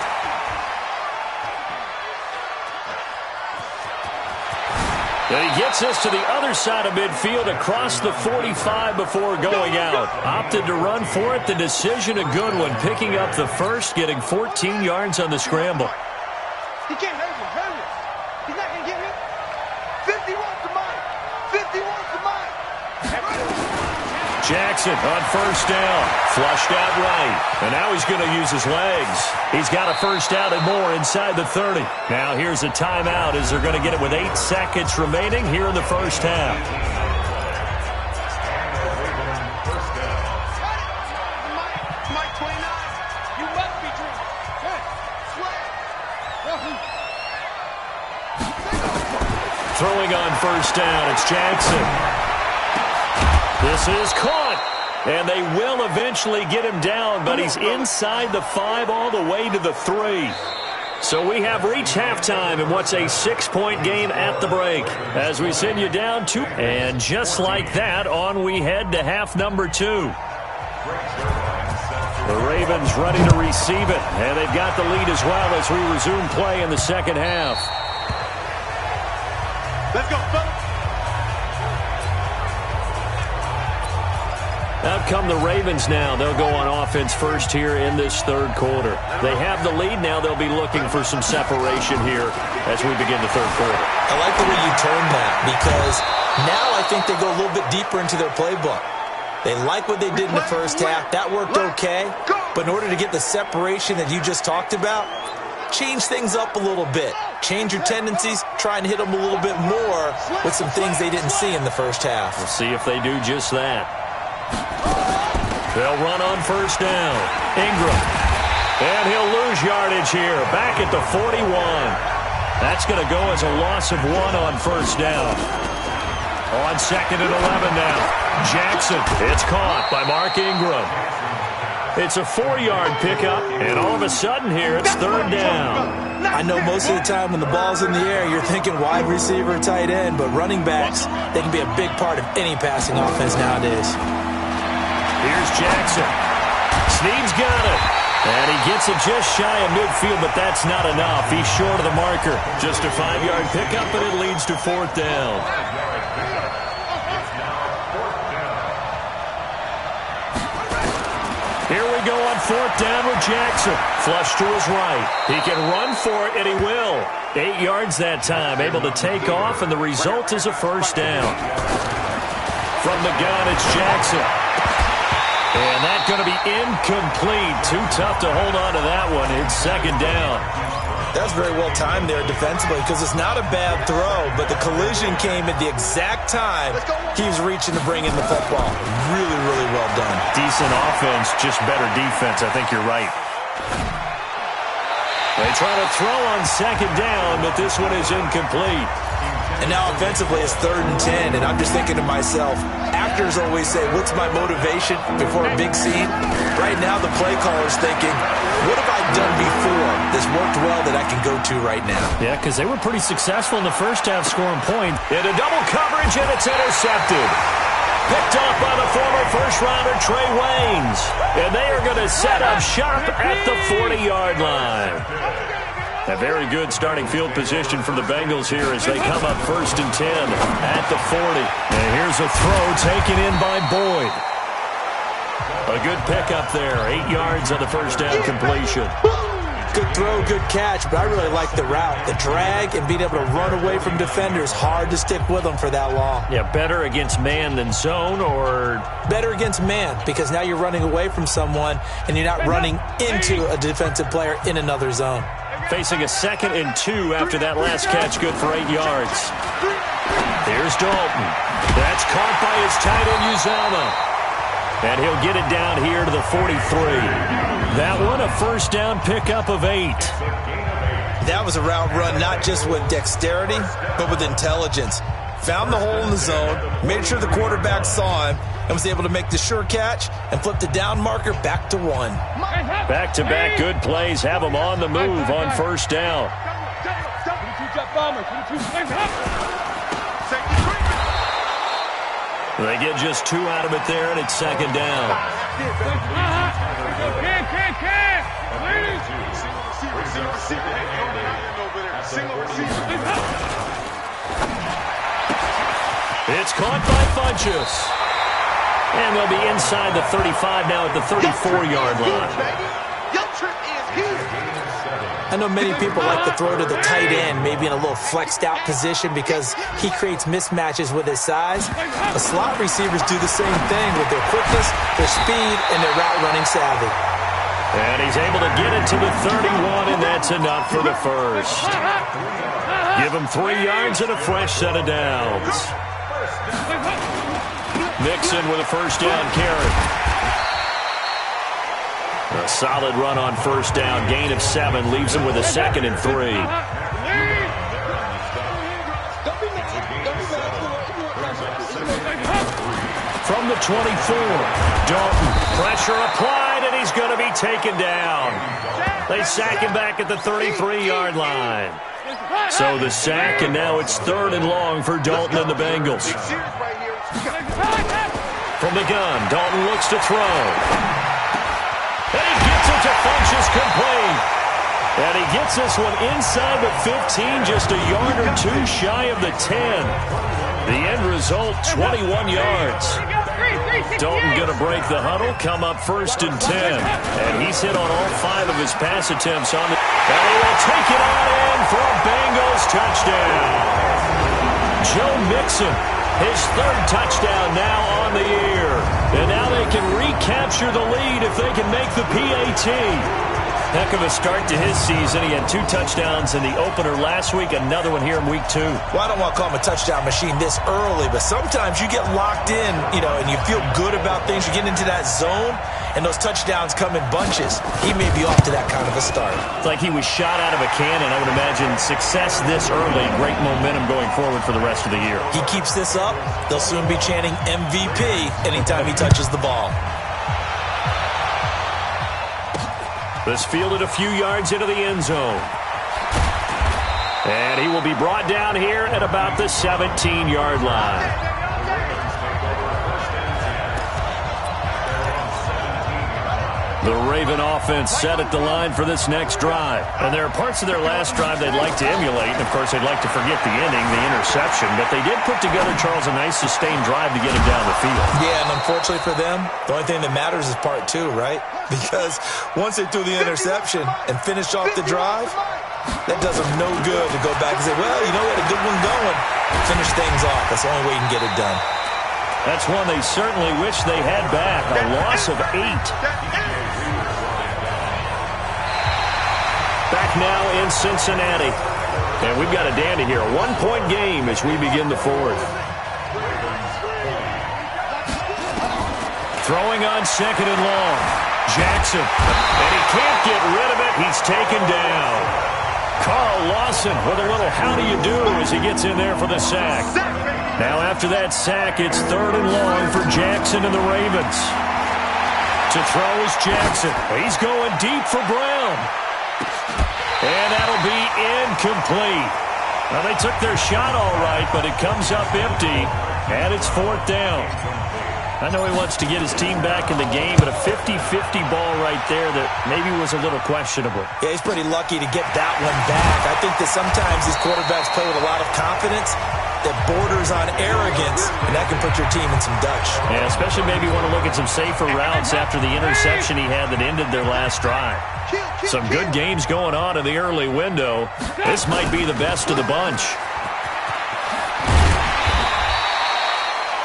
And he gets us to the other side of midfield across the 45 before going out. Opted to run for it. The decision a good one. Picking up the first, getting 14 yards on the scramble. He can't hurt me. Hurt me. He's not going to get me. 50 wants the mine. 50 wants the mine. Jackson on first down. Flushed out right. And now he's going to use his legs. He's got a first down and more inside the 30. Now here's a timeout as they're going to get it with 8 seconds remaining here in the first half. Throwing on first down, it's Jackson. This is caught, and they will eventually get him down, but he's inside the 5 all the way to the 3. So we have reached halftime in what's a 6-point game at the break as we send you down 2. And just like that, on we head to half number 2. The Ravens ready to receive it, and they've got the lead as well as we resume play in the second half. Let's go, fellas. Out come the Ravens now. They'll go on offense first here in this third quarter. They have the lead now. They'll be looking for some separation here as we begin the third quarter. I like the way you turned that because now I think they go a little bit deeper into their playbook. They like what they did in the first half. That worked okay. But in order to get the separation that you just talked about, change things up a little bit. Change your tendencies. Try and hit them a little bit more with some things they didn't see in the first half. We'll see if they do just that. They'll run on first down. Ingram. And he'll lose yardage here. Back at the 41. That's going to go as a loss of 1 on first down. On second and 11 now. Jackson. It's caught by Mark Ingram. It's a 4-yard pickup, and all of a sudden here it's third down. I know most of the time when the ball's in the air, you're thinking wide receiver, tight end, but running backs, they can be a big part of any passing offense nowadays. Here's Jackson. Snead's got it. And he gets it just shy of midfield, but that's not enough. He's short of the marker. Just a 5-yard pickup, and it leads to fourth down. Here we go on fourth down with Jackson. Flush to his right. He can run for it, and he will. 8 yards that time, able to take off, and the result is a first down. From the gun, it's Jackson. And that's going to be incomplete. Too tough to hold on to that one. It's second down. That was very well timed there defensively because it's not a bad throw, but the collision came at the exact time he was reaching to bring in the football. Really, really well done. Decent offense, just better defense. I think you're right. They try to throw on second down, but this one is incomplete. And now offensively it's 3rd and 10, and I'm just thinking to myself, actors always say, what's my motivation before a big scene? Right now the play caller's thinking, what have I done before that's worked well that I can go to right now? Yeah, because they were pretty successful in the first half scoring points. Into double coverage, and it's intercepted. Picked up by the former first-rounder Trey Waynes. And they are going to set up shop at the 40-yard line. A very good starting field position for the Bengals here as they come up 1st and 10 at the 40. And here's a throw taken in by Boyd. A good pickup there. 8 yards on the first down completion. Good throw, good catch, but I really like the route. The drag and being able to run away from defenders, hard to stick with them for that long. Yeah, better against man than zone, or? Better against man, because now you're running away from someone and you're not running into a defensive player in another zone. Facing a 2nd and 2 after that last catch, good for 8 yards. Here's Dalton. That's caught by his tight end, Uzomah. And he'll get it down here to the 43. That one, a first down pickup of 8. That was a route run not just with dexterity, but with intelligence. Found the hole in the zone, made sure the quarterback saw him, and was able to make the sure catch and flip the down marker back to 1. Back-to-back good plays have them on the move on first down. They get just 2 out of it there, and it's second down. It's caught by Funchess. And they'll be inside the 35 now at the 34-yard line. Your trip is here. I know many people like to throw to the tight end, maybe in a little flexed out position because he creates mismatches with his size. The slot receivers do the same thing with their quickness, their speed, and their route running savvy. And he's able to get it to the 31, and that's enough for the first. Give him 3 yards and a fresh set of downs. Mixon with a first down carry. A solid run on first down. Gain of 7 leaves him with a 2nd and 3. From the 24, Dalton. Pressure applied, and he's going to be taken down. They sack him back at the 33-yard line. So the sack, and now it's 3rd and long for Dalton and the Bengals. From the gun, Dalton looks to throw. And he gets it to Funchess complete. And he gets this one inside the 15, just a yard or 2 shy of the 10. The end result, 21 yards. Dalton going to break the huddle, come up 1st and 10. And he's hit on all 5 of his pass attempts on the... And he will take it on in for a Bengals touchdown. Joe Mixon, his 3rd touchdown now on the year. And now they can recapture the lead if they can make the PAT. Heck of a start to his season. He had 2 touchdowns in the opener last week, another one here in week 2. Well, I don't want to call him a touchdown machine this early, but sometimes you get locked in, and you feel good about things. You get into that zone, and those touchdowns come in bunches. He may be off to that kind of a start. It's like he was shot out of a cannon. I would imagine success this early, great momentum going forward for the rest of the year. He keeps this up, they'll soon be chanting MVP anytime he touches the ball. This fielded a few yards into the end zone. And he will be brought down here at about the 17-yard line. The Raven offense set at the line for this next drive. And there are parts of their last drive they'd like to emulate. And, of course, they'd like to forget the ending, the interception. But they did put together, Charles, a nice sustained drive to get him down the field. Yeah, and unfortunately for them, the only thing that matters is part 2, right? Because once they threw the interception and finished off the drive, that does them no good to go back and say, well, we had a good one going. Finish things off. That's the only way you can get it done. That's one they certainly wish they had back. A loss of 8. Back now in Cincinnati. And we've got a dandy here. A 1-point game as we begin the 4th. Throwing on 2nd and long. Jackson. And he can't get rid of it. He's taken down. Carl Lawson with a little how do you do as he gets in there for the sack. Now after that sack, it's 3rd and long for Jackson and the Ravens. To throw is Jackson. He's going deep for Brown. And that'll be incomplete. Now, they took their shot all right, but it comes up empty, and it's 4th down. I know he wants to get his team back in the game, but a 50-50 ball right there that maybe was a little questionable. Yeah, he's pretty lucky to get that one back. I think that sometimes these quarterbacks play with a lot of confidence that borders on arrogance, and that can put your team in some Dutch. Yeah, especially maybe want to look at some safer routes after the interception he had that ended their last drive. Some good games going on in the early window. This might be the best of the bunch.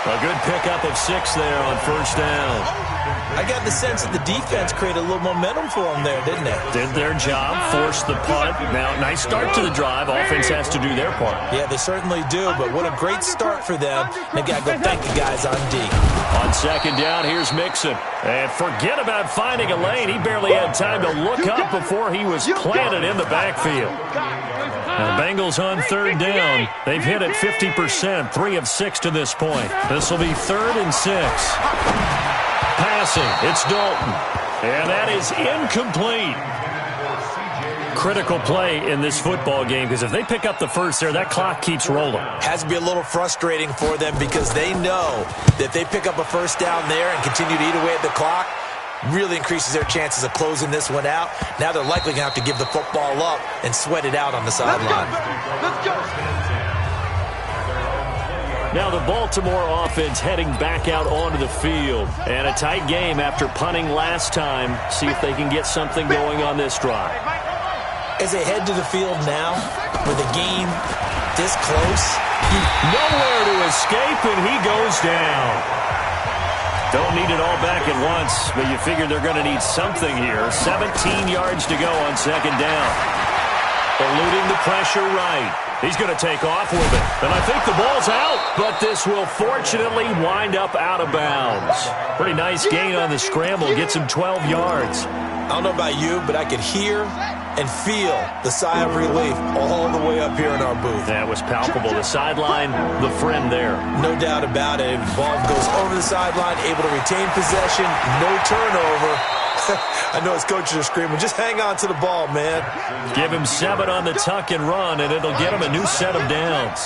A good pickup of 6 there on first down. I got the sense that the defense created a little momentum for them there, didn't they? Did their job, forced the punt. Now, nice start to the drive. Offense has to do their part. Yeah, they certainly do, but what a great start for them. They got to go thank the guys on D. On 2nd down, here's Mixon. And forget about finding a lane. He barely had time to look up before he was planted in the backfield. Now, the Bengals on 3rd down. They've hit it 50%, 3 of 6 to this point. This will be 3rd and 6. Passing, it's Dalton. And that is incomplete. Critical play in this football game because if they pick up the first there, that clock keeps rolling. Has to be a little frustrating for them because they know that if they pick up a first down there and continue to eat away at the clock, really increases their chances of closing this one out. Now they're likely going to have to give the football up and sweat it out on the sideline. Let's go. Now the Baltimore offense heading back out onto the field. And a tight game after punting last time. See if they can get something going on this drive. as they head to the field now with the game this close. Nowhere to escape, and he goes down. Don't need it all back at once, but you figure they're going to need something here. 17 yards to go on second down. Eluding the pressure right. He's going to take off with it. And I think the ball's out, but this will fortunately wind up out of bounds. Pretty nice gain on the scramble. Gets him 12 yards. I don't know about you, but I could hear and feel the sigh of relief all the way up here in our booth. That was palpable. The sideline, the friend there. No doubt about it. Ball goes over the sideline, able to retain possession, no turnover. I know his coaches are screaming, just hang on to the ball, man. Give him 7 on the tuck and run, and it'll get him a new set of downs.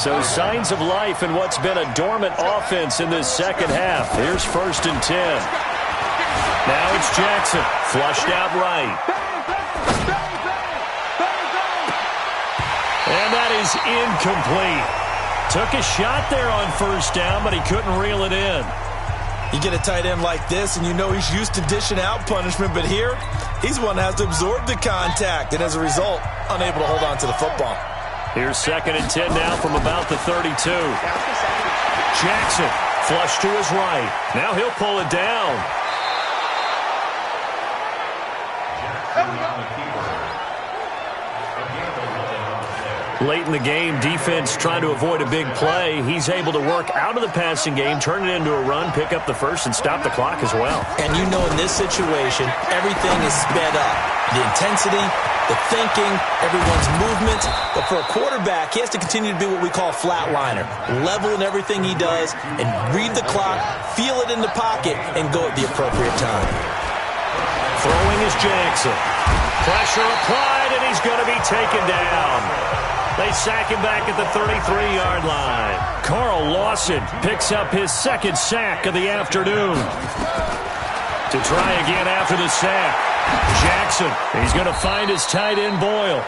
So signs of life in what's been a dormant offense in this second half. Here's 1st and 10. Now it's Jackson, flushed out right. And that is incomplete. Took a shot there on 1st down, but he couldn't reel it in. You get a tight end like this, and you know he's used to dishing out punishment, but here, he's one that has to absorb the contact, and as a result, unable to hold on to the football. Here's 2nd and 10 now from about the 32. Jackson, flush to his right. Now he'll pull it down. Late in the game, defense trying to avoid a big play. He's able to work out of the passing game, turn it into a run, pick up the first, and stop the clock as well. And you know in this situation, everything is sped up. The intensity, the thinking, everyone's movement. But for a quarterback, he has to continue to be what we call a flatliner. Level in everything he does and read the clock, feel it in the pocket, and go at the appropriate time. Throwing is Jackson. Pressure applied, and he's going to be taken down. They sack him back at the 33-yard line. Carl Lawson picks up his 2nd sack of the afternoon. To try again after the sack. Jackson, he's going to find his tight end Boyle.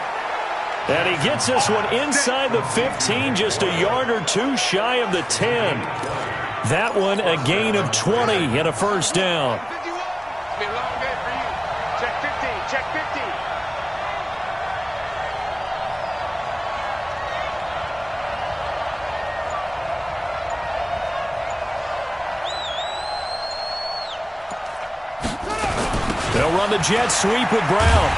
And he gets this one inside the 15, just a yard or two shy of the 10. That one a gain of 20 and a 1st down. They'll run the jet sweep with Brown.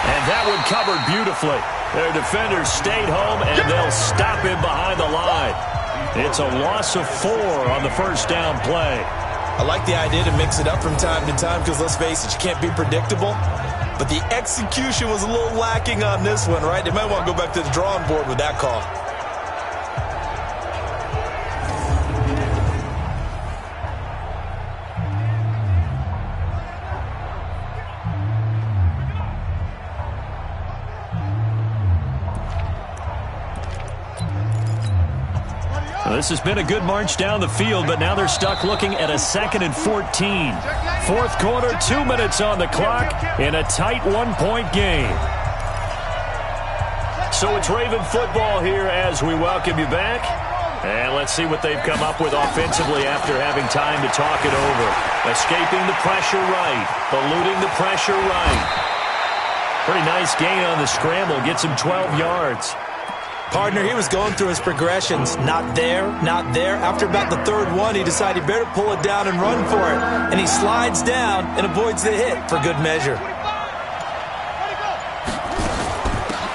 And that one covered beautifully. Their defenders stayed home, and they'll stop him behind the line. It's a loss of 4 on the 1st down play. I like the idea to mix it up from time to time because, let's face it, you can't be predictable. But the execution was a little lacking on this one, right? They might want to go back to the drawing board with that call. This has been a good march down the field, but now they're stuck looking at a 2nd and 14. 4th quarter, 2 minutes on the clock in a tight 1-point game. So it's Raven football here as we welcome you back. And let's see what they've come up with offensively after having time to talk it over. Escaping the pressure right. Eluding the pressure right. Pretty nice gain on the scramble. Gets him 12 yards. Partner, he was going through his progressions. Not there, not there. After about the 3rd one, he decided he better pull it down and run for it. And he slides down and avoids the hit for good measure.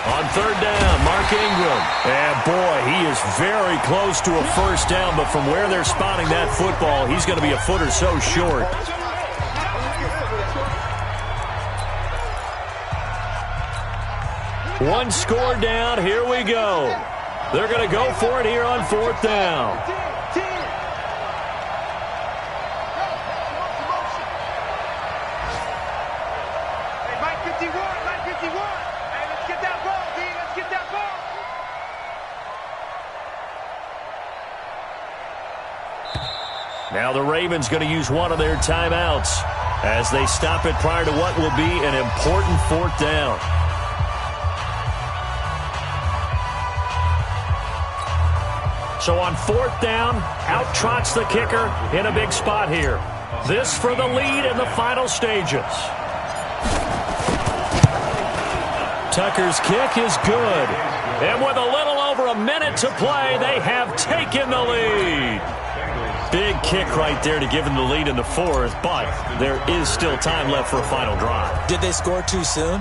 On 3rd down, Mark Ingram. And boy, he is very close to a 1st down, but from where they're spotting that football, he's going to be a foot or so short. One score down. Here we go. They're going to go for it here on 4th down. Hey, Mike 51, Mike 51. Hey, let's get that ball, D. Let's get that ball. Now the Ravens going to use one of their timeouts as they stop it prior to what will be an important 4th down. So on 4th down, out trots the kicker in a big spot here. This for the lead in the final stages. Tucker's kick is good. And with a little over a minute to play, they have taken the lead. Big kick right there to give them the lead in the fourth, but there is still time left for a final drive. Did they score too soon?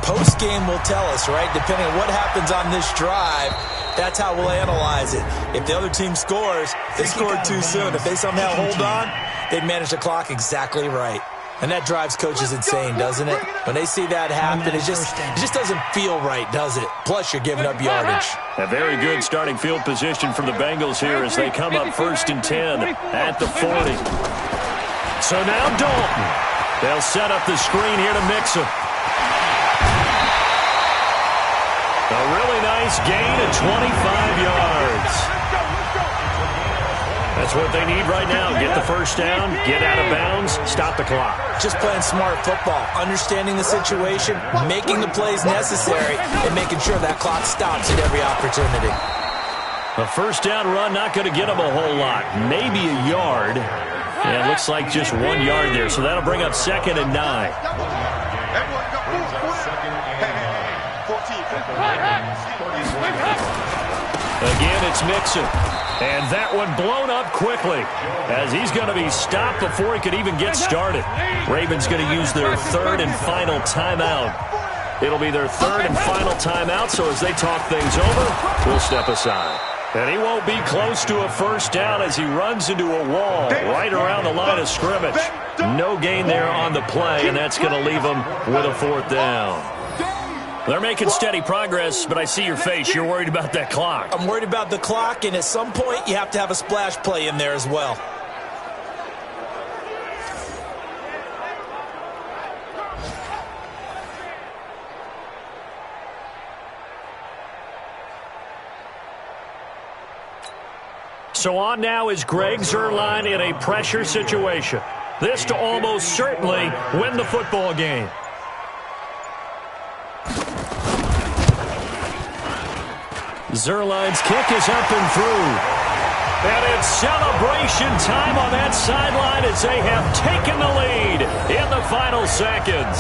Post-game will tell us, right? Depending on what happens on this drive, that's how we'll analyze it. If the other team scores, they scored too soon. If they somehow hold on, they'd manage the clock exactly right. And that drives coaches insane, doesn't it? When they see that happen, it just doesn't feel right, does it? Plus, you're giving up yardage. A very good starting field position for the Bengals here as they come up 1st and 10 at the 40. So now Dalton. They'll set up the screen here to Mixon. A really nice gain of 25 yards. That's what they need right now. Get the first down, get out of bounds, stop the clock. Just playing smart football, understanding the situation, making the plays necessary, and making sure that clock stops at every opportunity. A first down run, not going to get them a whole lot. Maybe a yard. Yeah, it looks like just 1 yard there, so that'll bring up 2nd and 9. Again, it's Mixon. And that one blown up quickly as he's going to be stopped before he could even get started. Ravens going to use their 3rd and final timeout. It'll be their 3rd and final timeout, so as they talk things over, we'll step aside. And he won't be close to a first down as he runs into a wall right around the line of scrimmage. No gain there on the play, and that's going to leave him with a 4th down. They're making steady progress, but I see your face. You're worried about that clock. I'm worried about the clock, and at some point, you have to have a splash play in there as well. So on now is Greg Zuerlein in a pressure situation. This to almost certainly win the football game. Zuerlein's kick is up and through. And it's celebration time on that sideline as they have taken the lead in the final seconds.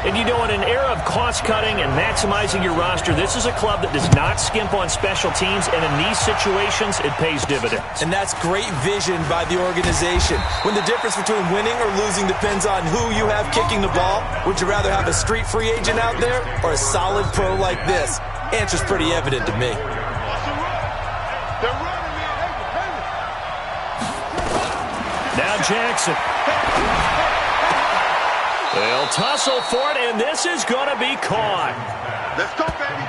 And you know, in an era of cost-cutting and maximizing your roster, this is a club that does not skimp on special teams, and in these situations, it pays dividends. And that's great vision by the organization. When the difference between winning or losing depends on who you have kicking the ball, would you rather have a street free agent out there or a solid pro like this? Answer's pretty evident to me. Now Jackson. They'll tussle for it, and this is going to be caught. Let's go, baby.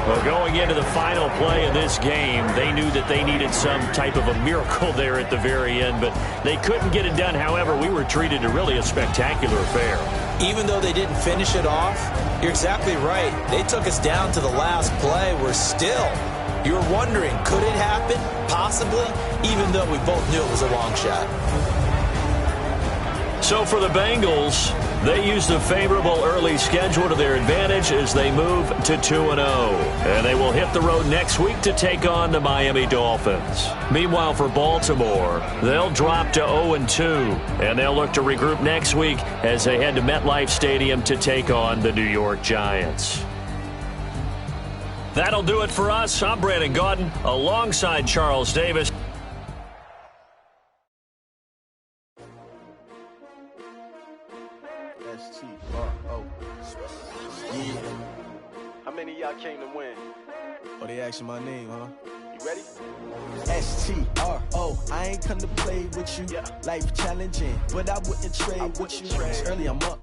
Well, going into the final play of this game, they knew that they needed some type of a miracle there at the very end, but they couldn't get it done. However, we were treated to really a spectacular affair. Even though they didn't finish it off, you're exactly right. They took us down to the last play. We're still. You were wondering, could it happen? Possibly, even though we both knew it was a long shot. So for the Bengals, they used a favorable early schedule to their advantage as they move to 2-0. And they will hit the road next week to take on the Miami Dolphins. Meanwhile, for Baltimore, they'll drop to 0-2. And they'll look to regroup next week as they head to MetLife Stadium to take on the New York Giants. That'll do it for us. I'm Brandon Gaudin alongside Charles Davis. S-T-R-O. Yeah. How many of y'all came to win? Oh, they asking my name, huh? You ready? S-T-R-O. I ain't come to play with you. Yeah. Life challenging, but I wouldn't trade with you. It's early, I'm up.